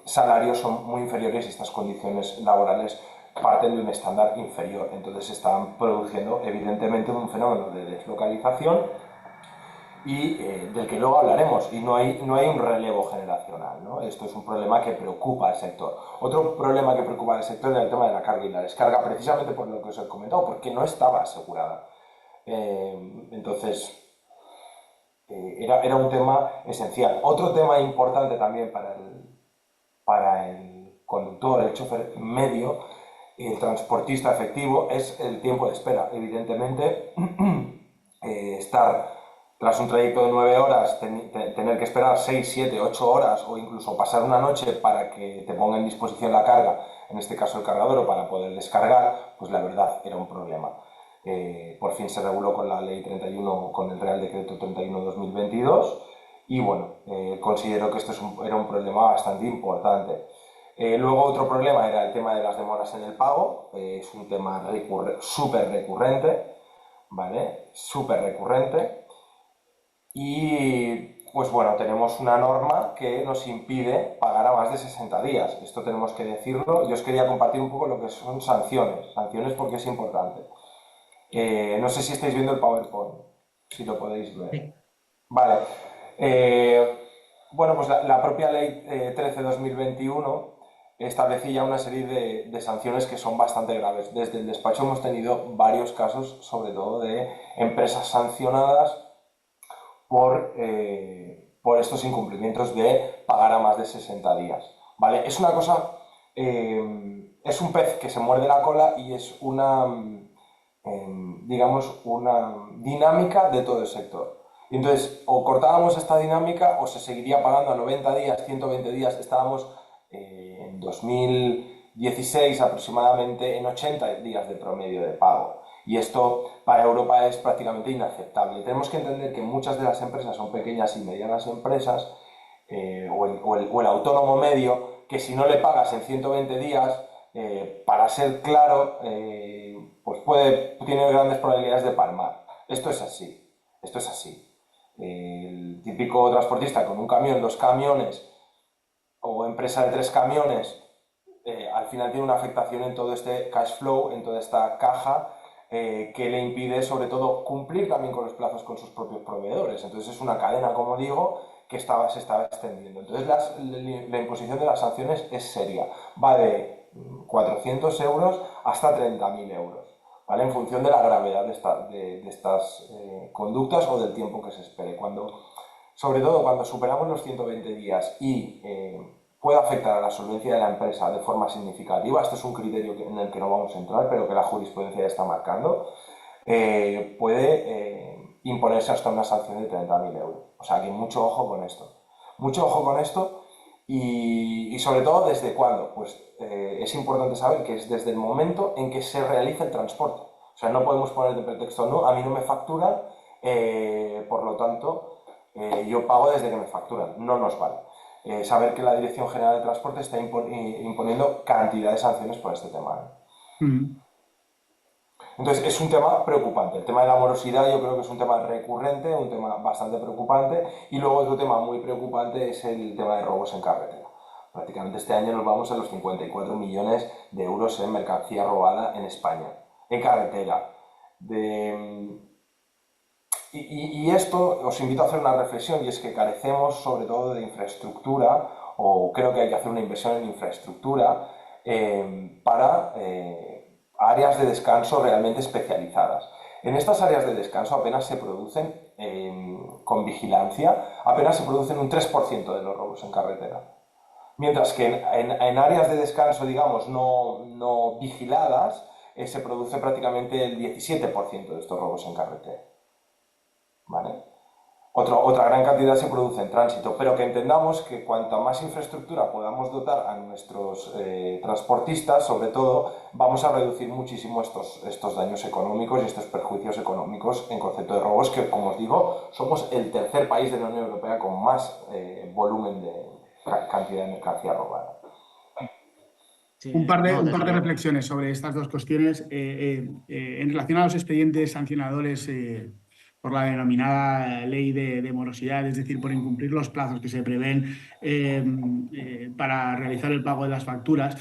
salarios son muy inferiores y estas condiciones laborales parten de un estándar inferior. Entonces se están produciendo evidentemente un fenómeno de deslocalización y del que luego hablaremos, y no hay un relevo generacional, ¿no? Esto es un problema que preocupa al sector. Otro problema que preocupa al sector es el tema de la carga y la descarga, precisamente por lo que os he comentado, porque no estaba asegurada. Entonces, era un tema esencial. Otro tema importante también para el conductor, el chofer medio, el transportista efectivo es el tiempo de espera. Evidentemente, estar tras un trayecto de 9 horas, tener que esperar 6, 7, 8 horas o incluso pasar una noche para que te ponga en disposición la carga, en este caso el cargador, o para poder descargar, pues la verdad era un problema. Por fin se reguló con la ley 31, con el Real Decreto 31/2022 y bueno, considero que esto era un problema bastante importante. Luego otro problema era el tema de las demoras en el pago, es un tema súper recurrente, ¿vale? Súper recurrente. Y pues bueno, tenemos una norma que nos impide pagar a más de 60 días. Esto tenemos que decirlo. Yo os quería compartir un poco lo que son sanciones. Sanciones porque es importante. No sé si estáis viendo el PowerPoint, si lo podéis ver. Sí. Vale. Bueno, pues la propia ley 13/2021 establecía una serie de sanciones que son bastante graves. Desde el despacho hemos tenido varios casos, sobre todo de empresas sancionadas por estos incumplimientos de pagar a más de 60 días. ¿Vale? Es una cosa, es un pez que se muerde la cola y es una, digamos, una dinámica de todo el sector. Y entonces, o cortábamos esta dinámica o se seguiría pagando a 90 días, 120 días. Estábamos en 2016 aproximadamente en 80 días de promedio de pago. Y esto para Europa es prácticamente inaceptable. Tenemos que entender que muchas de las empresas son pequeñas y medianas empresas, o el autónomo medio, que si no le pagas en 120 días, para ser claro, pues tiene grandes probabilidades de palmar. Esto es así, esto es así. El típico transportista con un camión, 2 camiones o empresa de 3 camiones, al final tiene una afectación en todo este cash flow, en toda esta caja, que le impide sobre todo cumplir también con los plazos con sus propios proveedores. Entonces es una cadena, como digo, que se estaba extendiendo. Entonces la imposición de las sanciones es seria. Va de 400 euros hasta 30.000 euros, ¿vale? En función de la gravedad de estas conductas o del tiempo que se espere. Sobre todo cuando superamos los 120 días y puede afectar a la solvencia de la empresa de forma significativa, este es un criterio en el que no vamos a entrar, pero que la jurisprudencia ya está marcando, puede imponerse hasta una sanción de 30.000 euros. O sea que mucho ojo con esto. Mucho ojo con esto y sobre todo desde cuándo. Pues es importante saber que es desde el momento en que se realiza el transporte. O sea, no podemos poner de pretexto, no, a mí no me facturan, por lo tanto, yo pago desde que me facturan. No nos vale. Saber que la Dirección General de Transporte está imponiendo cantidad de sanciones por este tema. Entonces es un tema preocupante. El tema de la morosidad yo creo que es un tema recurrente, un tema bastante preocupante. Y luego otro tema muy preocupante es el tema de robos en carretera. Prácticamente este año nos vamos a los 54 millones de euros en mercancía robada en España, en carretera. Y esto os invito a hacer una reflexión, y es que carecemos sobre todo de infraestructura, o creo que hay que hacer una inversión en infraestructura para áreas de descanso realmente especializadas. En estas áreas de descanso apenas se producen, con vigilancia, apenas se producen un 3% de los robos en carretera. Mientras que en áreas de descanso, digamos, no vigiladas, se produce prácticamente el 17% de estos robos en carretera. ¿Vale? Otra gran cantidad se produce en tránsito, pero que entendamos que cuanta más infraestructura podamos dotar a nuestros transportistas, sobre todo, vamos a reducir muchísimo estos daños económicos y estos perjuicios económicos en concepto de robos, que, como os digo, somos el tercer país de la Unión Europea con más volumen de cantidad de mercancía robada. Sí, Un par no, de reflexiones sobre estas dos cuestiones. En relación a los expedientes sancionadores por la denominada ley de morosidad, es decir, por incumplir los plazos que se prevén para realizar el pago de las facturas,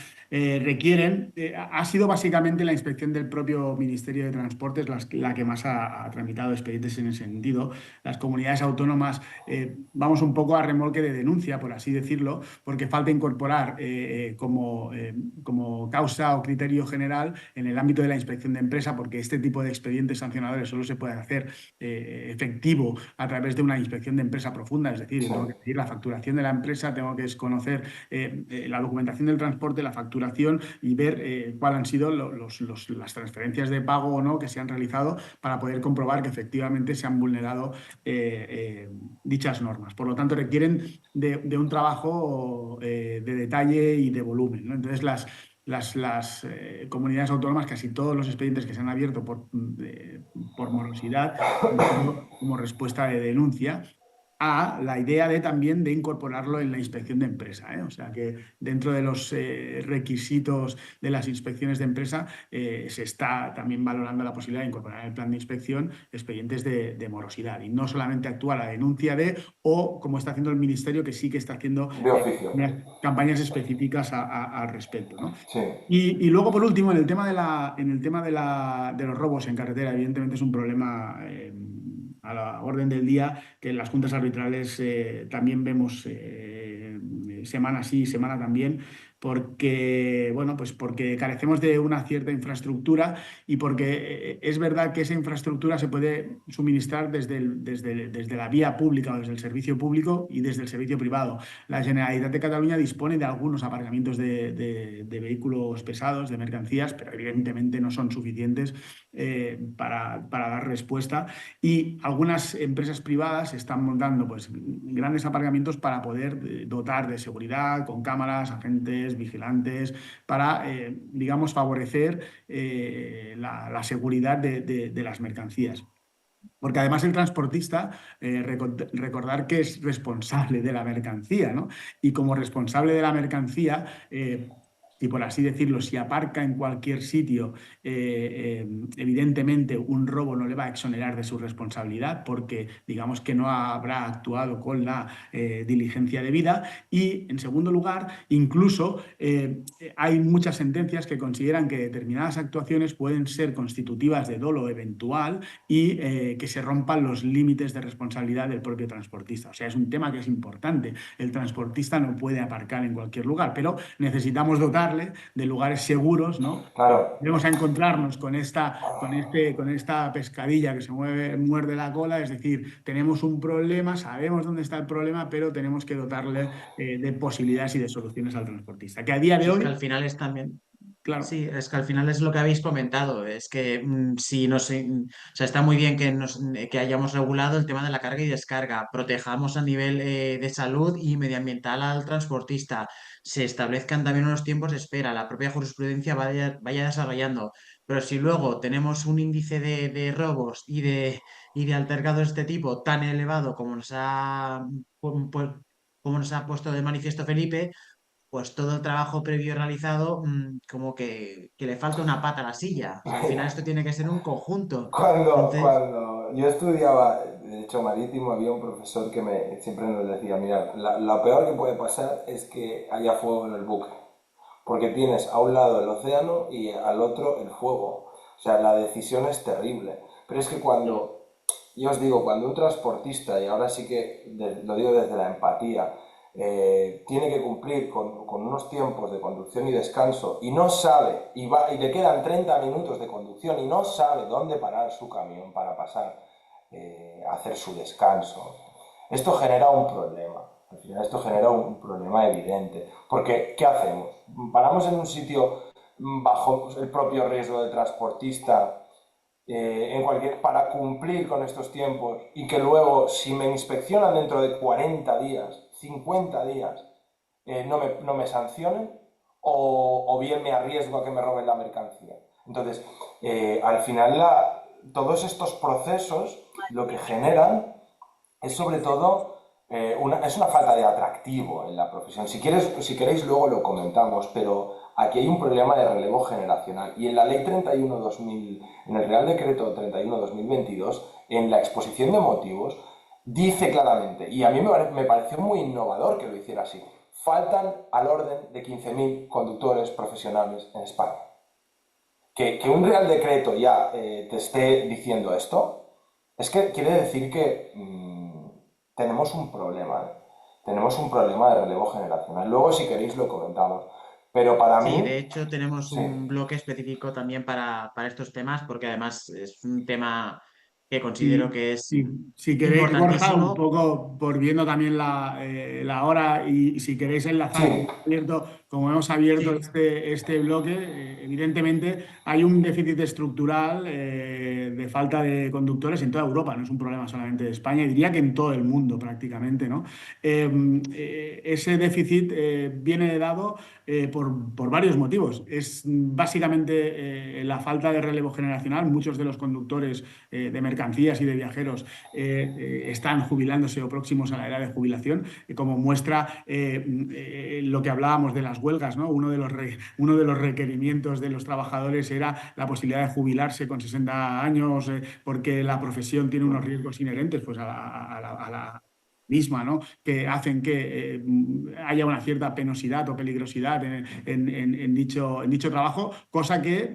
ha sido básicamente la inspección del propio Ministerio de Transportes la que más ha tramitado expedientes en ese sentido. Las comunidades autónomas vamos un poco a remolque de denuncia, por así decirlo, porque falta incorporar como causa o criterio general en el ámbito de la inspección de empresa, porque este tipo de expedientes sancionadores solo se puede hacer efectivo a través de una inspección de empresa profunda. Es decir, Sí. yo tengo que decir la facturación de la empresa, tengo que conocer la documentación del transporte, la facturación y ver cuáles han sido las transferencias de pago o no que se han realizado para poder comprobar que efectivamente se han vulnerado dichas normas. Por lo tanto, requieren de un trabajo de detalle y de volumen, ¿no? Entonces, las comunidades autónomas, casi todos los expedientes que se han abierto por morosidad, han sido como respuesta de denuncia a la idea también de incorporarlo en la inspección de empresa, ¿eh? O sea que dentro de los requisitos de las inspecciones de empresa se está también valorando la posibilidad de incorporar en el plan de inspección expedientes de morosidad y no solamente actúa la denuncia o como está haciendo el Ministerio, que sí que está haciendo De oficio. campañas específicas al respecto, ¿no? Sí. Y luego, por último, en el tema de los robos en carretera, evidentemente es un problema a la orden del día que en las juntas arbitrales también vemos semana sí, semana también, porque, bueno, pues porque carecemos de una cierta infraestructura y porque es verdad que esa infraestructura se puede suministrar desde la vía pública o desde el servicio público y desde el servicio privado. La Generalitat de Cataluña dispone de algunos aparcamientos de vehículos pesados, de mercancías, pero evidentemente no son suficientes para dar respuesta. Y algunas empresas privadas están montando pues, grandes aparcamientos para poder dotar de seguridad, con cámaras, agentes, vigilantes, para, digamos, favorecer la seguridad de las mercancías. Porque además el transportista, recordar que es responsable de la mercancía, ¿no? Y como responsable de la mercancía, y por así decirlo, si aparca en cualquier sitio, evidentemente un robo no le va a exonerar de su responsabilidad porque digamos que no habrá actuado con la diligencia debida. Y en segundo lugar, incluso hay muchas sentencias que consideran que determinadas actuaciones pueden ser constitutivas de dolo eventual y que se rompan los límites de responsabilidad del propio transportista. O sea, es un tema que es importante. El transportista no puede aparcar en cualquier lugar, pero necesitamos dotarle de lugares seguros, ¿no? Claro. Vamos a encontrarnos con esta pescadilla que se muerde la cola, es decir, tenemos un problema, sabemos dónde está el problema, pero tenemos que dotarle de posibilidades y de soluciones al transportista. Que a día de Sí, es que al hoy, final es también. claro. Sí, es que al final es lo que habéis comentado, es que si no sé, o sea, está muy bien que hayamos regulado el tema de la carga y descarga, protejamos a nivel de salud y medioambiental al transportista, se establezcan también unos tiempos de espera, la propia jurisprudencia vaya desarrollando, pero si luego tenemos un índice de robos y de altercados de este tipo tan elevado como nos ha puesto de manifiesto Felipe, pues todo el trabajo previo realizado, como que le falta una pata a la silla. O sea, al final esto tiene que ser un conjunto. Entonces, Cuando yo estudiaba Derecho Marítimo, había un profesor que siempre nos decía, mira, lo peor que puede pasar es que haya fuego en el buque, porque tienes a un lado el océano y al otro el fuego. O sea, la decisión es terrible. Pero es que yo os digo, cuando un transportista, y ahora sí que lo digo desde la empatía, tiene que cumplir con unos tiempos de conducción y descanso y no sabe, y le quedan 30 minutos de conducción y no sabe dónde parar su camión para pasar a hacer su descanso, esto genera un problema. Al final esto genera un problema evidente. Porque, ¿qué hacemos? ¿Paramos en un sitio bajo el propio riesgo del transportista para cumplir con estos tiempos y que luego, si me inspeccionan dentro de 40 días, 50 días, no me sancionen o bien me arriesgo a que me roben la mercancía? Entonces, al final, todos estos procesos lo que generan es sobre todo es una falta de atractivo en la profesión. Si queréis luego lo comentamos, pero aquí hay un problema de relevo generacional. Y en la Ley 31-2000, en el Real Decreto 31-2022, en la exposición de motivos, dice claramente, y a mí me pareció muy innovador que lo hiciera así, faltan al orden de 15.000 conductores profesionales en España. Que un Real Decreto ya te esté diciendo esto, es que quiere decir que tenemos un problema, ¿eh? Tenemos un problema de relevo generacional. Luego, si queréis, lo comentamos. Pero para sí, de mí, hecho tenemos sí, un bloque específico también para estos temas, porque además es un tema que considero Y que es si queréis, Borja, un importantísimo. poco por viendo también la hora y si queréis Sí, enlazar, como hemos abierto Sí, este bloque, evidentemente hay un déficit estructural de falta de conductores en toda Europa, no es un problema solamente de España, y diría que en todo el mundo prácticamente, ¿no? Ese déficit viene dado por varios motivos. Es básicamente la falta de relevo generacional. Muchos de los conductores de mercancías y de viajeros están jubilándose o próximos a la edad de jubilación, como muestra lo que hablábamos de las huelgas, ¿no? Uno de los requerimientos de los trabajadores era la posibilidad de jubilarse con 60 años porque la profesión tiene unos riesgos inherentes pues, a la misma, ¿no? Que hacen que haya una cierta penosidad o peligrosidad en dicho trabajo, cosa que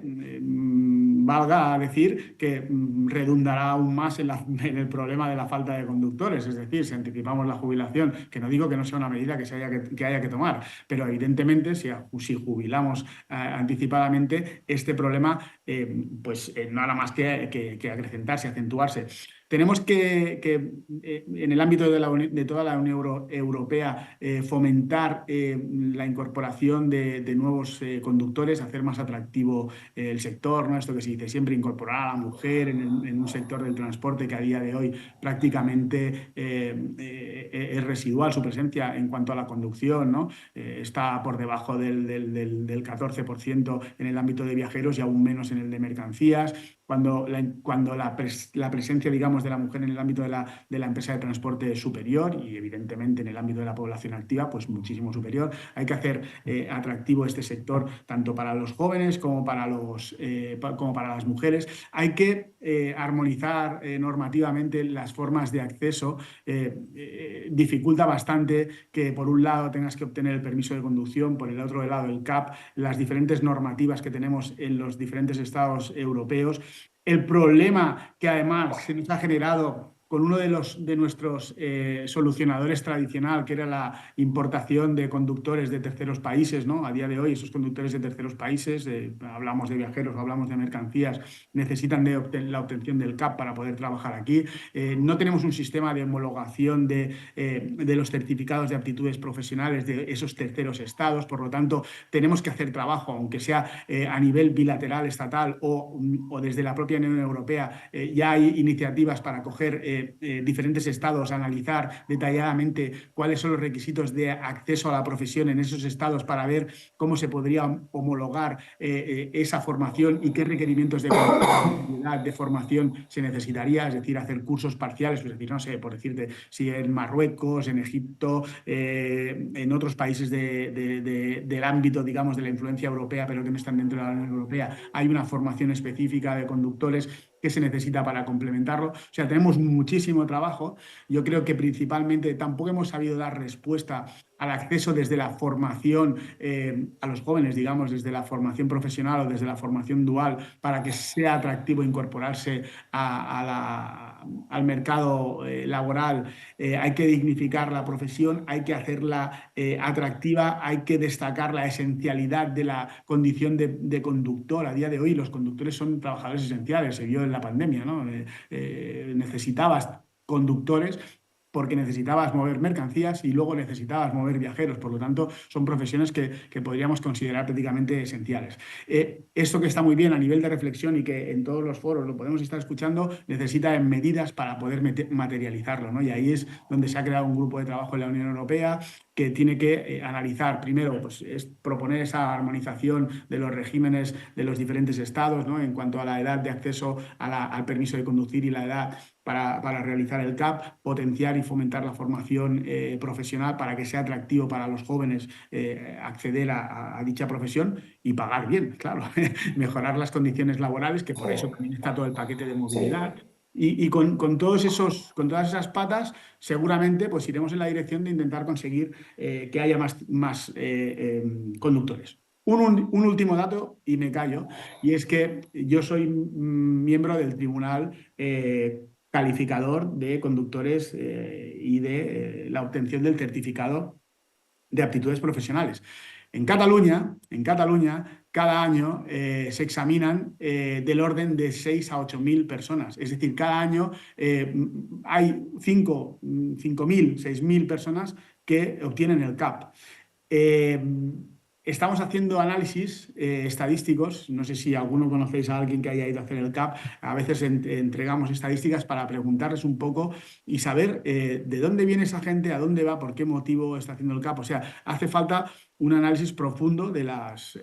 valga decir que redundará aún más en el problema de la falta de conductores. Es decir, si anticipamos la jubilación, que no digo que no sea una medida que haya que tomar, pero evidentemente si jubilamos anticipadamente, este problema no hará más que acrecentarse, acentuarse. Tenemos en el ámbito de toda la Unión Europea, fomentar la incorporación de nuevos conductores, hacer más atractivo el sector, ¿no? Esto que se dice siempre, incorporar a la mujer en un sector del transporte que a día de hoy prácticamente es residual su presencia en cuanto a la conducción, ¿no? Está por debajo del 14% en el ámbito de viajeros y aún menos en el de mercancías. Cuando la presencia, digamos, de la mujer en el ámbito de la empresa de transporte es superior y evidentemente en el ámbito de la población activa, pues muchísimo superior. Hay que hacer atractivo este sector tanto para los jóvenes como como para las mujeres. Hay que armonizar normativamente las formas de acceso. Dificulta bastante que por un lado tengas que obtener el permiso de conducción, por el otro lado el CAP, las diferentes normativas que tenemos en los diferentes estados europeos. El problema que además se nos ha generado con uno de nuestros solucionadores tradicional, que era la importación de conductores de terceros países, ¿no? A día de hoy, esos conductores de terceros países, hablamos de viajeros, hablamos de mercancías, necesitan la obtención del CAP para poder trabajar aquí. No tenemos un sistema de homologación de los certificados de aptitudes profesionales de esos terceros estados, por lo tanto, tenemos que hacer trabajo, aunque sea a nivel bilateral, estatal o desde la propia Unión Europea. Ya hay iniciativas para coger diferentes estados, analizar detalladamente cuáles son los requisitos de acceso a la profesión en esos estados para ver cómo se podría homologar esa formación y qué requerimientos de formación se necesitaría, es decir, hacer cursos parciales, es decir, no sé, por decirte, si en Marruecos, en Egipto, en otros países del ámbito, digamos, de la influencia europea, pero que no están dentro de la Unión Europea, hay una formación específica de conductores que se necesita para complementarlo. O sea, tenemos muchísimo trabajo. Yo creo que principalmente tampoco hemos sabido dar respuesta al acceso desde la formación a los jóvenes, digamos, desde la formación profesional o desde la formación dual, para que sea atractivo incorporarse al mercado laboral. Hay que dignificar la profesión, hay que hacerla atractiva, hay que destacar la esencialidad de la condición de conductor. A día de hoy los conductores son trabajadores esenciales, se vio en la pandemia, ¿no? Necesitabas conductores porque necesitabas mover mercancías y luego necesitabas mover viajeros. Por lo tanto, son profesiones que podríamos considerar prácticamente esenciales. Esto que está muy bien a nivel de reflexión y que en todos los foros lo podemos estar escuchando, necesita medidas para poder materializarlo, ¿no? Y ahí es donde se ha creado un grupo de trabajo en la Unión Europea que tiene que analizar primero, pues, es proponer esa armonización de los regímenes de los diferentes estados, ¿no? En cuanto a la edad de acceso al permiso de conducir y la edad para realizar el CAP, potenciar y fomentar la formación profesional para que sea atractivo para los jóvenes acceder a dicha profesión y pagar bien, claro, mejorar las condiciones laborales, que por eso también está todo el paquete de sí. movilidad. Y con todas esas patas, seguramente pues iremos en la dirección de intentar conseguir que haya más conductores. Un último dato y me callo, y es que yo soy miembro del Tribunal calificador de conductores y de la obtención del certificado de aptitudes profesionales. En Cataluña, cada año se examinan del orden de 6 a 8.000 personas. Es decir, cada año hay 5.000, 6.000 personas que obtienen el CAP. Eh, Estamos haciendo análisis estadísticos. No sé si alguno conocéis a alguien que haya ido a hacer el CAP. A veces entregamos estadísticas para preguntarles un poco y saber de dónde viene esa gente, a dónde va, por qué motivo está haciendo el CAP. O sea, hace falta un análisis profundo de las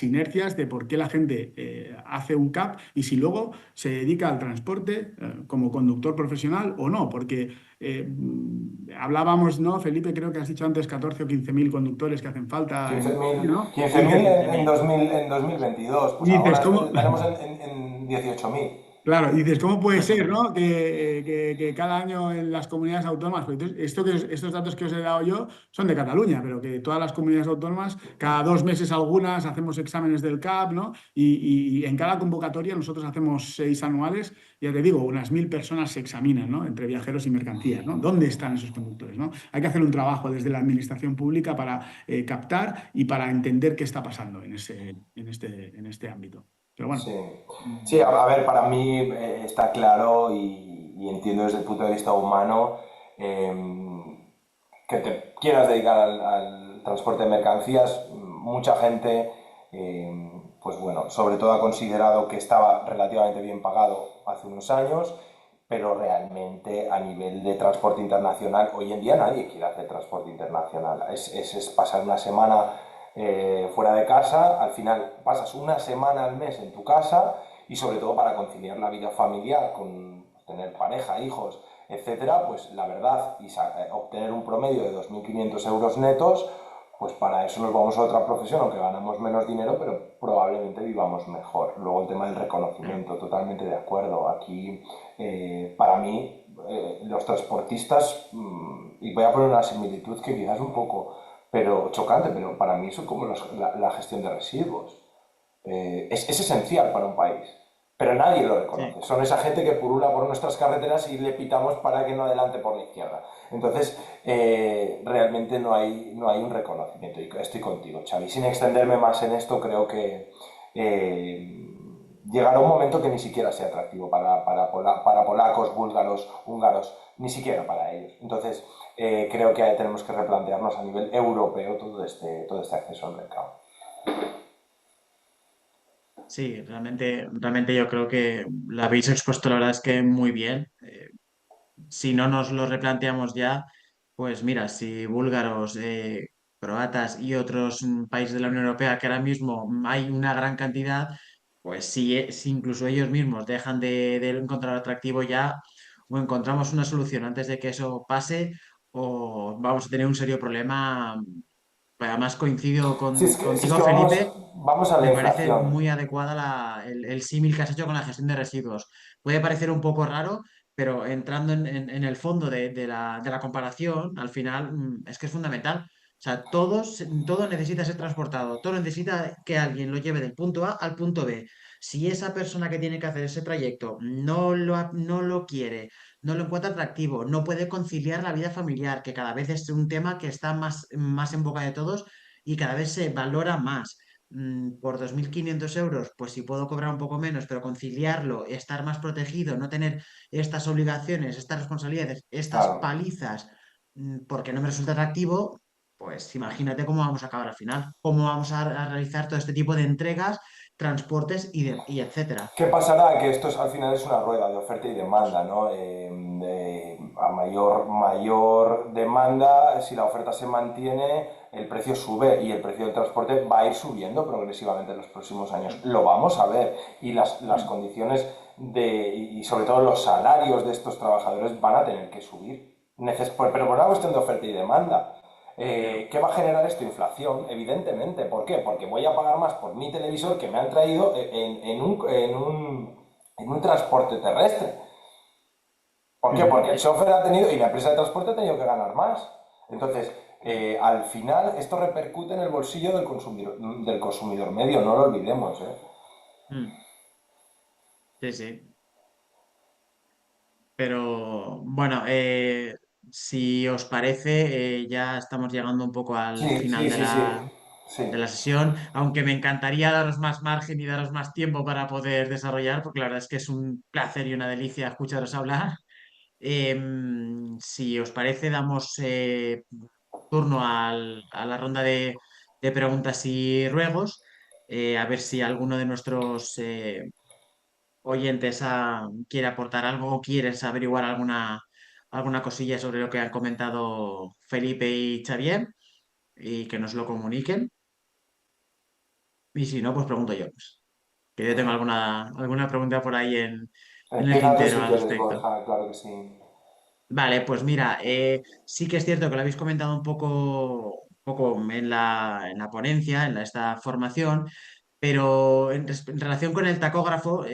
inercias, de por qué la gente hace un CAP y si luego se dedica al transporte como conductor profesional o no, porque hablábamos, ¿no, Felipe? Creo que has dicho antes 14 o 15.000 conductores que hacen falta en 15.000 ¿no? 15.000 en 15.000. 2022, pues Y dices, ahora ¿cómo? estaremos en 18.000. Claro, y dices, ¿cómo puede Más o ser, menos. ¿no? Que cada año en las comunidades autónomas, pues entonces, estos datos que os he dado yo son de Cataluña, pero que todas las comunidades autónomas, cada 2 meses algunas, hacemos exámenes del CAP, ¿no? Y en cada convocatoria nosotros hacemos 6 anuales, ya te digo, unas 1.000 personas se examinan, ¿no? Entre viajeros y mercancías, ¿no? ¿Dónde están esos conductores, ¿no? Hay que hacer un trabajo desde la administración pública para captar y para entender qué está pasando en este ámbito. Pero bueno. Sí, sí, a ver, para mí está claro y entiendo desde el punto de vista humano que te quieras dedicar al transporte de mercancías. Mucha gente, pues bueno, sobre todo ha considerado que estaba relativamente bien pagado hace unos años, pero realmente a nivel de transporte internacional, hoy en día nadie quiere hacer transporte internacional. Es pasar una semana fuera de casa, al final pasas una semana al mes en tu casa y sobre todo para conciliar la vida familiar con tener pareja, hijos, etcétera, pues la verdad, y obtener un promedio de 2.500 euros netos, pues para eso nos vamos a otra profesión, aunque ganamos menos dinero, pero probablemente vivamos mejor. Luego el tema del reconocimiento, totalmente de acuerdo. Aquí, para mí, los transportistas, y voy a poner una similitud que quizás es un poco pero chocante, pero para mí son como la gestión de residuos. Es esencial para un país, pero nadie lo Sí. reconoce. Son esa gente que purula por nuestras carreteras y le pitamos para que no adelante por la izquierda. Entonces, realmente no hay un reconocimiento. Y estoy contigo, Xavi. Sin extenderme más en esto, creo que llegará un momento que ni siquiera sea atractivo para polacos, búlgaros, húngaros, ni siquiera para ellos. Entonces, creo que tenemos que replantearnos a nivel europeo todo este acceso al mercado. Sí, realmente yo creo que lo habéis expuesto, la verdad es que muy bien. Si no nos lo replanteamos ya, pues mira, si búlgaros, croatas y otros países de la Unión Europea, que ahora mismo hay una gran cantidad, pues si incluso ellos mismos dejan de encontrar atractivo ya, o encontramos una solución antes de que eso pase, o vamos a tener un serio problema. Además, coincido Sí, es contigo, que Felipe. vamos a la Me parece inflación. muy adecuada el símil que has hecho con la gestión de residuos. Puede parecer un poco raro, pero entrando en el fondo de la comparación, al final es que es fundamental. O sea, todo necesita ser transportado, todo necesita que alguien lo lleve del punto A al punto B. Si esa persona que tiene que hacer ese trayecto no lo quiere, no lo encuentra atractivo, no puede conciliar la vida familiar, que cada vez es un tema que está más en boca de todos y cada vez se valora más por 2.500 euros, pues si puedo cobrar un poco menos, pero conciliarlo, estar más protegido, no tener estas obligaciones, estas responsabilidades, estas Claro. palizas, porque no me resulta atractivo, pues imagínate cómo vamos a acabar al final, cómo vamos a realizar todo este tipo de entregas, transportes y etcétera. ¿Qué pasará? Que esto al final es una rueda de oferta y demanda, ¿no? A mayor demanda, si la oferta se mantiene, el precio sube y el precio del transporte va a ir subiendo progresivamente en los próximos años. Lo vamos a ver y las Mm. condiciones y sobre todo los salarios de estos trabajadores van a tener que subir. Pero por una cuestión de oferta y demanda. ¿Qué va a generar esto? Inflación, evidentemente. ¿Por qué? Porque voy a pagar más por mi televisor que me han traído en un transporte terrestre. ¿Por qué? Ujú. Porque el chofer ha tenido y la empresa de transporte ha tenido que ganar más. Entonces, al final, esto repercute en el bolsillo del consumidor medio, no lo olvidemos, ¿eh? Mm. Sí, sí. Pero bueno, si os parece, ya estamos llegando un poco al Sí, final sí, de sí, sí. de Sí. la sesión, aunque me encantaría daros más margen y daros más tiempo para poder desarrollar, porque la verdad es que es un placer y una delicia escucharos hablar. Si os parece, damos turno a la ronda de preguntas y ruegos, a ver si alguno de nuestros oyentes quiere aportar algo o quieres averiguar alguna cosilla sobre lo que han comentado Felipe y Xavier y que nos lo comuniquen. Y si no, pues pregunto yo, pues, que yo tengo alguna pregunta por ahí en el Empieza tú tintero si al quieres, respecto. Borja, claro que sí. Vale, pues mira, sí que es cierto que lo habéis comentado un poco en la ponencia, esta formación, pero en relación con el tacógrafo,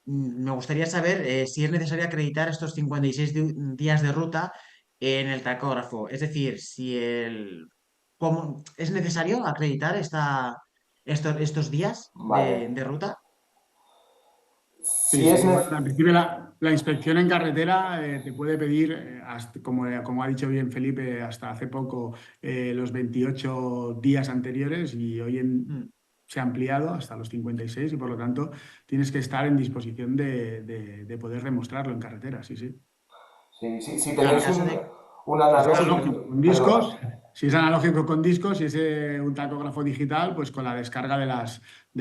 me gustaría saber si es necesario acreditar estos 56 días de ruta en el tacógrafo. Es decir, si ¿es necesario acreditar estos días Vale. de ruta? Sí, Si es sí. Bueno, en principio la inspección en carretera te puede pedir, como ha dicho bien Felipe, hasta hace poco los 28 días anteriores y Mm, se ha ampliado hasta los 56 y por lo tanto tienes que estar en disposición de poder demostrarlo en carretera, sí, sí. sí, sí, si Pero en tenéis caso de... un Si es Sí, analógico, analógico con perdona. discos, si es analógico con discos, si es un tacógrafo digital, pues con la descarga de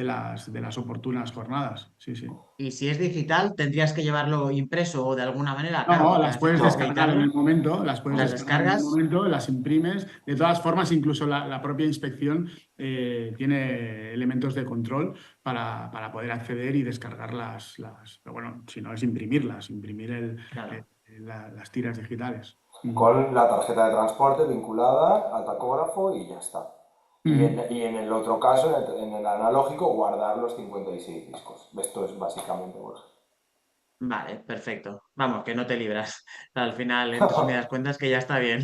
las oportunas jornadas, sí, sí. y si es digital, tendrías que llevarlo impreso o de alguna manera, claro, No, las hace puedes falta No. descargar en acreditarlo. el momento, las puedes Las descargar en el descargas, momento, las imprimes. De todas formas, incluso la propia inspección tiene elementos de control para poder acceder y descargar pero bueno, si no es imprimirlas, imprimir claro. las tiras digitales. Ujú. Con la tarjeta de transporte vinculada al tacógrafo y ya está. Ujú. Y en el otro caso, en el analógico, guardar los 56 discos. Esto es básicamente, Borja. Vale, perfecto. Vamos, que no te libras. Al final, en resumidas cuentas, que ya está bien.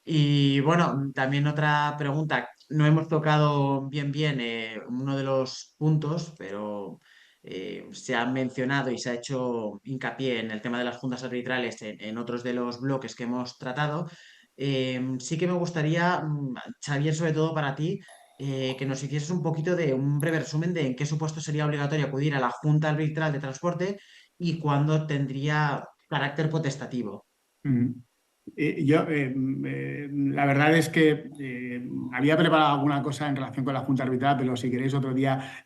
Y bueno, también otra pregunta. No hemos tocado bien uno de los puntos, pero se ha mencionado y se ha hecho hincapié en el tema de las juntas arbitrales en otros de los bloques que hemos tratado. Sí que me gustaría, Xavier, sobre todo para ti, que nos hicieses un poquito de un breve resumen de en qué supuesto sería obligatorio acudir a la Junta Arbitral de Transporte y cuándo tendría carácter potestativo. Ujú. La verdad es que había preparado alguna cosa en relación con la Junta Arbitral, pero si queréis otro día,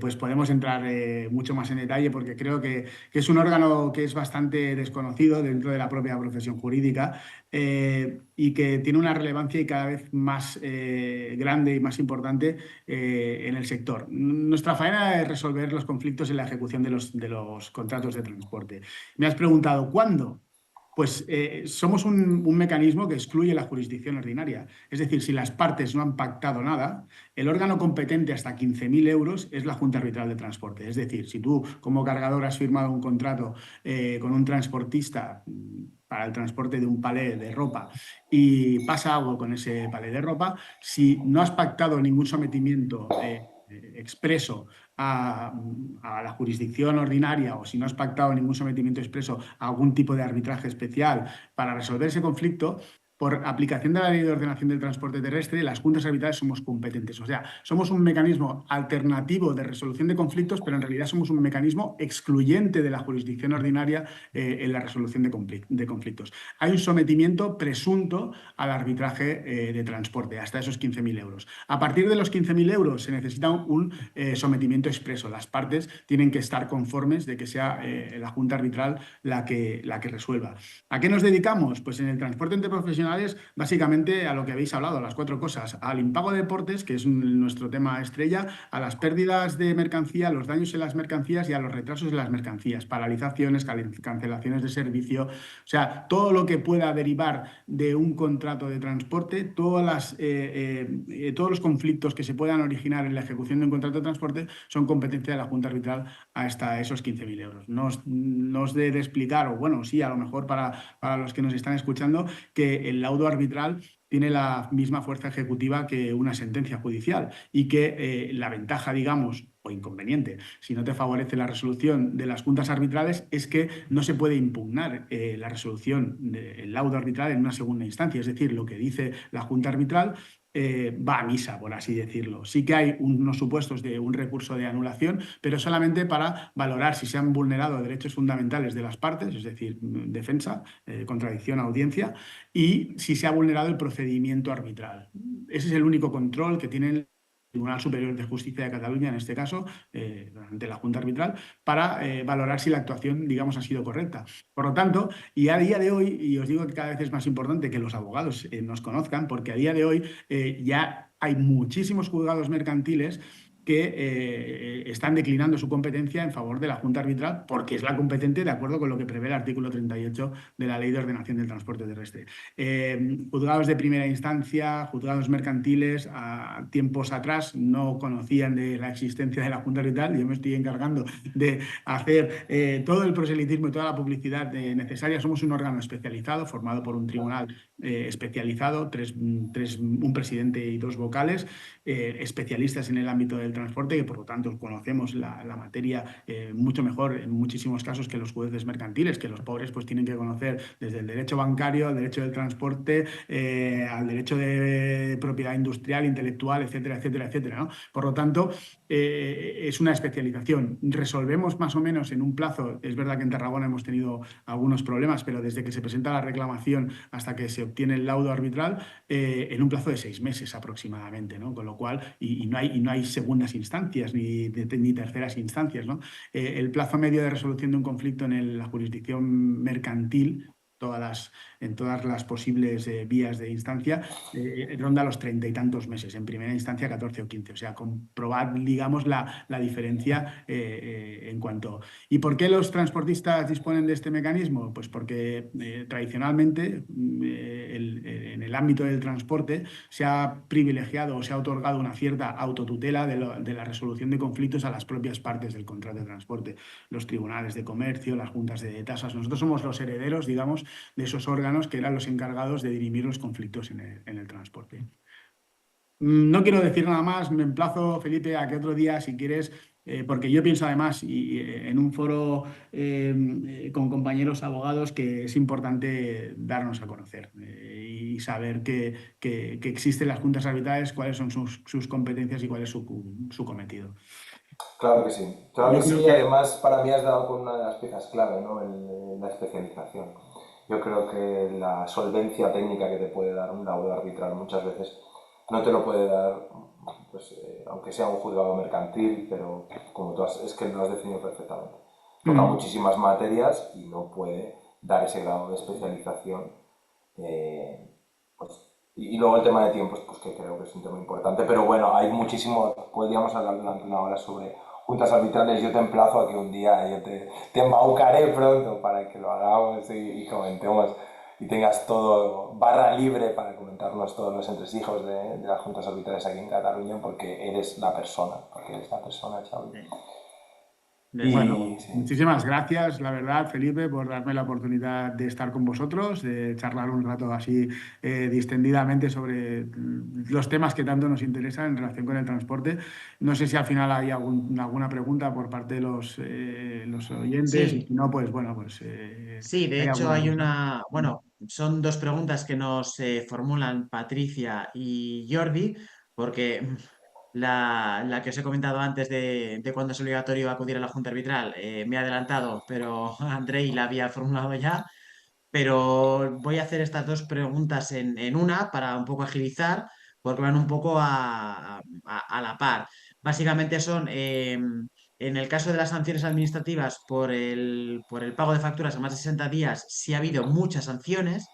pues podemos entrar mucho más en detalle porque creo que es un órgano que es bastante desconocido dentro de la propia profesión jurídica y que tiene una relevancia y cada vez más grande y más importante en el sector. Nuestra faena es resolver los conflictos en la ejecución de los contratos de transporte. Me has preguntado, ¿cuándo? Pues somos un mecanismo que excluye la jurisdicción ordinaria. Es decir, si las partes no han pactado nada, el órgano competente hasta 15.000 euros es la Junta Arbitral de Transporte. Es decir, si tú como cargador has firmado un contrato con un transportista para el transporte de un palé de ropa y pasa algo con ese palé de ropa, si no has pactado ningún sometimiento expreso a, a la jurisdicción ordinaria o si no has pactado ningún sometimiento expreso a algún tipo de arbitraje especial para resolver ese conflicto, por aplicación de la Ley de Ordenación del Transporte Terrestre, las juntas arbitrales somos competentes. O sea, somos un mecanismo alternativo de resolución de conflictos, pero en realidad somos un mecanismo excluyente de la jurisdicción ordinaria en la resolución de conflictos. Hay un sometimiento presunto al arbitraje de transporte, hasta esos 15.000 euros. A partir de los 15.000 euros se necesita un sometimiento expreso. Las partes tienen que estar conformes de que sea la Junta Arbitral la que resuelva. ¿A qué nos dedicamos? Pues en el transporte entre profesionales, básicamente a lo que habéis hablado, las cuatro cosas: al impago de deportes, que es nuestro tema estrella, a las pérdidas de mercancía, a los daños en las mercancías y a los retrasos en las mercancías, paralizaciones, cancelaciones de servicio, o sea, todo lo que pueda derivar de un contrato de transporte, todos los conflictos que se puedan originar en la ejecución de un contrato de transporte son competencia de la Junta Arbitral hasta esos 15.000 euros. No os de explicar, o bueno, sí, a lo mejor para los que nos están escuchando, que el laudo arbitral tiene la misma fuerza ejecutiva que una sentencia judicial y que la ventaja, digamos, o inconveniente, si no te favorece la resolución de las juntas arbitrales, es que no se puede impugnar la resolución del laudo arbitral en una segunda instancia. Es decir, lo que dice la junta arbitral va a misa, por así decirlo. Sí que hay unos supuestos de un recurso de anulación, pero solamente para valorar si se han vulnerado derechos fundamentales de las partes, es decir, defensa, contradicción, audiencia, y si se ha vulnerado el procedimiento arbitral. Ese es el único control que tiene el Tribunal Superior de Justicia de Cataluña, en este caso, ante la Junta Arbitral, para valorar si la actuación, digamos, ha sido correcta. Por lo tanto, y a día de hoy, y os digo que cada vez es más importante que los abogados nos conozcan, porque a día de hoy ya hay muchísimos juzgados mercantiles que están declinando su competencia en favor de la Junta Arbitral porque es la competente de acuerdo con lo que prevé el artículo 38 de la Ley de Ordenación del Transporte Terrestre. Juzgados de primera instancia, juzgados mercantiles, a tiempos atrás no conocían de la existencia de la Junta Arbitral. Yo me estoy encargando de hacer todo el proselitismo y toda la publicidad necesaria. Somos un órgano especializado formado por un tribunal especializado, un presidente y 2 vocales, especialistas en el ámbito del transporte, que por lo tanto conocemos la materia mucho mejor en muchísimos casos que los jueces mercantiles, que los pobres pues tienen que conocer desde el derecho bancario, al derecho del transporte, al derecho de propiedad industrial, intelectual, etcétera, etcétera, etcétera, ¿no? Por lo tanto, es una especialización. Resolvemos más o menos en un plazo, es verdad que en Tarragona hemos tenido algunos problemas, pero desde que se presenta la reclamación hasta que se obtiene el laudo arbitral, en un plazo de 6 meses aproximadamente, ¿no? Con lo cual, y no hay segundas instancias ni terceras instancias, ¿no? El plazo medio de resolución de un conflicto en la jurisdicción mercantil, en todas las posibles vías de instancia, ronda los 30 y tantos meses, en primera instancia 14 o 15. O sea, comprobar, digamos, la diferencia en cuanto... ¿Y por qué los transportistas disponen de este mecanismo? Pues porque tradicionalmente en el ámbito del transporte se ha privilegiado o se ha otorgado una cierta autotutela de la resolución de conflictos a las propias partes del contrato de transporte, los tribunales de comercio, las juntas de tasas. Nosotros somos los herederos, digamos, de esos órganos que eran los encargados de dirimir los conflictos en el transporte. No quiero decir nada más, me emplazo, Felipe, a que otro día, si quieres, porque yo pienso además, en un foro con compañeros abogados, que es importante darnos a conocer y saber que existen las juntas arbitrales, cuáles son sus competencias y cuál es su cometido. Claro que sí, claro Yo que creo sí, y que además para mí has dado con una de las piezas clave, ¿no? La especialización. Yo creo que la solvencia técnica que te puede dar un laudo arbitral muchas veces no te lo puede dar, pues, aunque sea un juzgado mercantil, pero como es que lo has definido perfectamente. Toca muchísimas materias y no puede dar ese grado de especialización. Pues, y luego el tema de tiempos, pues que creo que es un tema importante, pero bueno, hay muchísimo, podríamos hablar durante una hora sobre juntas arbitrales. Yo te emplazo a que un día yo te embaucaré pronto para que lo hagamos y comentemos y tengas todo barra libre para comentarnos todos los entresijos de las juntas arbitrales aquí en Cataluña, porque eres la persona, Xavi. Bueno, Sí. muchísimas gracias, la verdad, Felipe, por darme la oportunidad de estar con vosotros, de charlar un rato así distendidamente sobre los temas que tanto nos interesan en relación con el transporte. No sé si al final hay alguna pregunta por parte de los oyentes, y Sí, si no, pues bueno, pues sí, de hay hecho alguna hay cosa. bueno, son 2 preguntas que nos formulan Patricia y Jordi, porque la que os he comentado antes de cuándo es obligatorio acudir a la Junta Arbitral, me he adelantado, pero Andrei la había formulado ya. Pero voy a hacer estas 2 preguntas en una para un poco agilizar, porque van un poco a la par. Básicamente son, en el caso de las sanciones administrativas por el pago de facturas a más de 60 días, si ha habido muchas sanciones.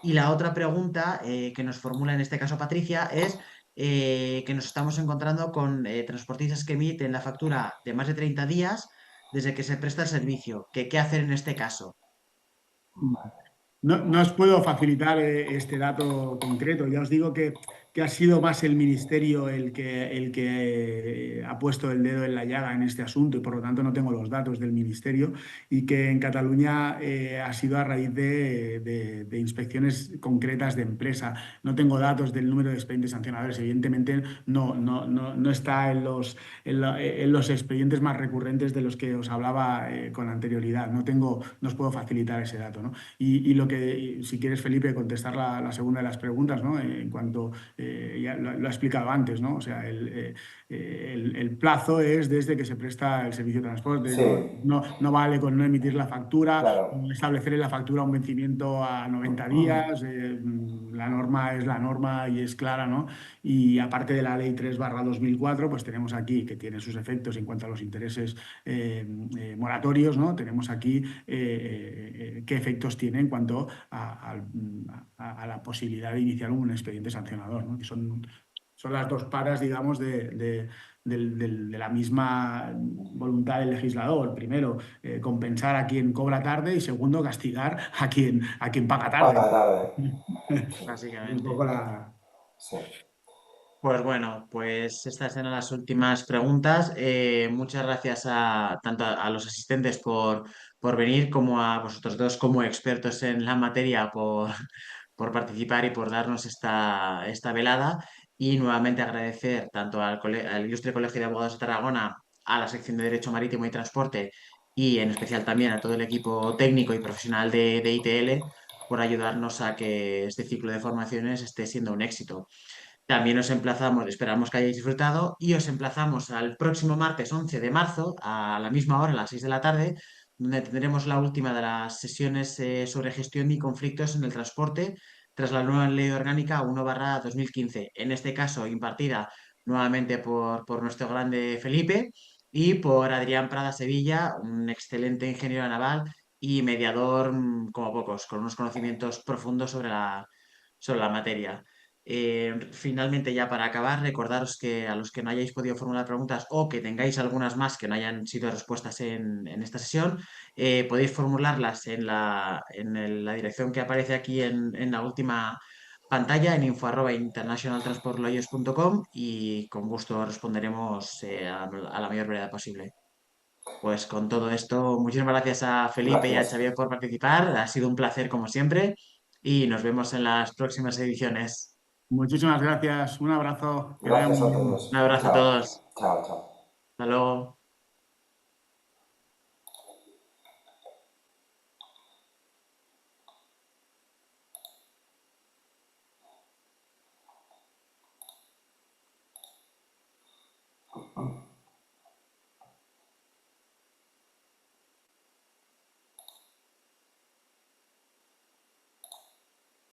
Y la otra pregunta que nos formula en este caso Patricia es que nos estamos encontrando con transportistas que emiten la factura de más de 30 días desde que se presta el servicio. ¿Qué hacer en este caso? No os puedo facilitar este dato concreto. Ya os digo que que ha sido más el ministerio el que ha puesto el dedo en la llaga en este asunto y por lo tanto no tengo los datos del ministerio y que en Cataluña ha sido a raíz de inspecciones concretas de empresa. No tengo datos del número de expedientes sancionadores, evidentemente no está en los expedientes más recurrentes de los que os hablaba con anterioridad. No os puedo facilitar ese dato, ¿no? Y lo que, si quieres, Felipe, contestar la segunda de las preguntas, ¿no? En cuanto, ya lo he explicado antes, ¿no? O sea, el plazo es desde que se presta el servicio de transporte, Sí, no vale con no emitir la factura, claro. establecer en la factura un vencimiento a 90 días, la norma es la norma y es clara, ¿no? Y aparte de la Ley 3/2004, pues tenemos aquí, que tiene sus efectos en cuanto a los intereses moratorios, ¿no? Tenemos aquí qué efectos tiene en cuanto a la posibilidad de iniciar un expediente sancionador, ¿no? Que son las dos patas, digamos, de la misma voluntad del legislador. Primero, compensar a quien cobra tarde y segundo, castigar a quien paga tarde. Paga tarde. Sí, Es un poco básicamente. la... sí. Pues bueno, pues estas eran las últimas preguntas. Muchas gracias tanto a los asistentes por venir, como a vosotros dos como expertos en la materia por participar y por darnos esta velada. Y nuevamente agradecer tanto al Ilustre Colegio de Abogados de Tarragona, a la sección de Derecho Marítimo y Transporte y en especial también a todo el equipo técnico y profesional de ITL por ayudarnos a que este ciclo de formaciones esté siendo un éxito. También os emplazamos, esperamos que hayáis disfrutado y os emplazamos al próximo martes 11 de marzo a la misma hora, a las 6 de la tarde, donde tendremos la última de las sesiones sobre gestión y conflictos en el transporte tras la nueva ley orgánica 1/2015. En este caso, impartida nuevamente por nuestro grande Felipe y por Adrián Prada Sevilla, un excelente ingeniero naval y mediador como pocos, con unos conocimientos profundos sobre la materia. Finalmente, ya para acabar, recordaros que a los que no hayáis podido formular preguntas o que tengáis algunas más que no hayan sido respuestas en esta sesión, podéis formularlas en la dirección que aparece aquí en la última pantalla, en info@internationaltransportlawyers.com, y con gusto responderemos a la mayor brevedad posible. Pues con todo esto, muchísimas gracias a Felipe y a Gracias. Xavier por participar. Ha sido un placer como siempre y nos vemos en las próximas ediciones. Muchísimas gracias, un abrazo, que vaya Gracias muy a bien. Un todos. abrazo a Chao. todos. Chao, chao. Hasta luego.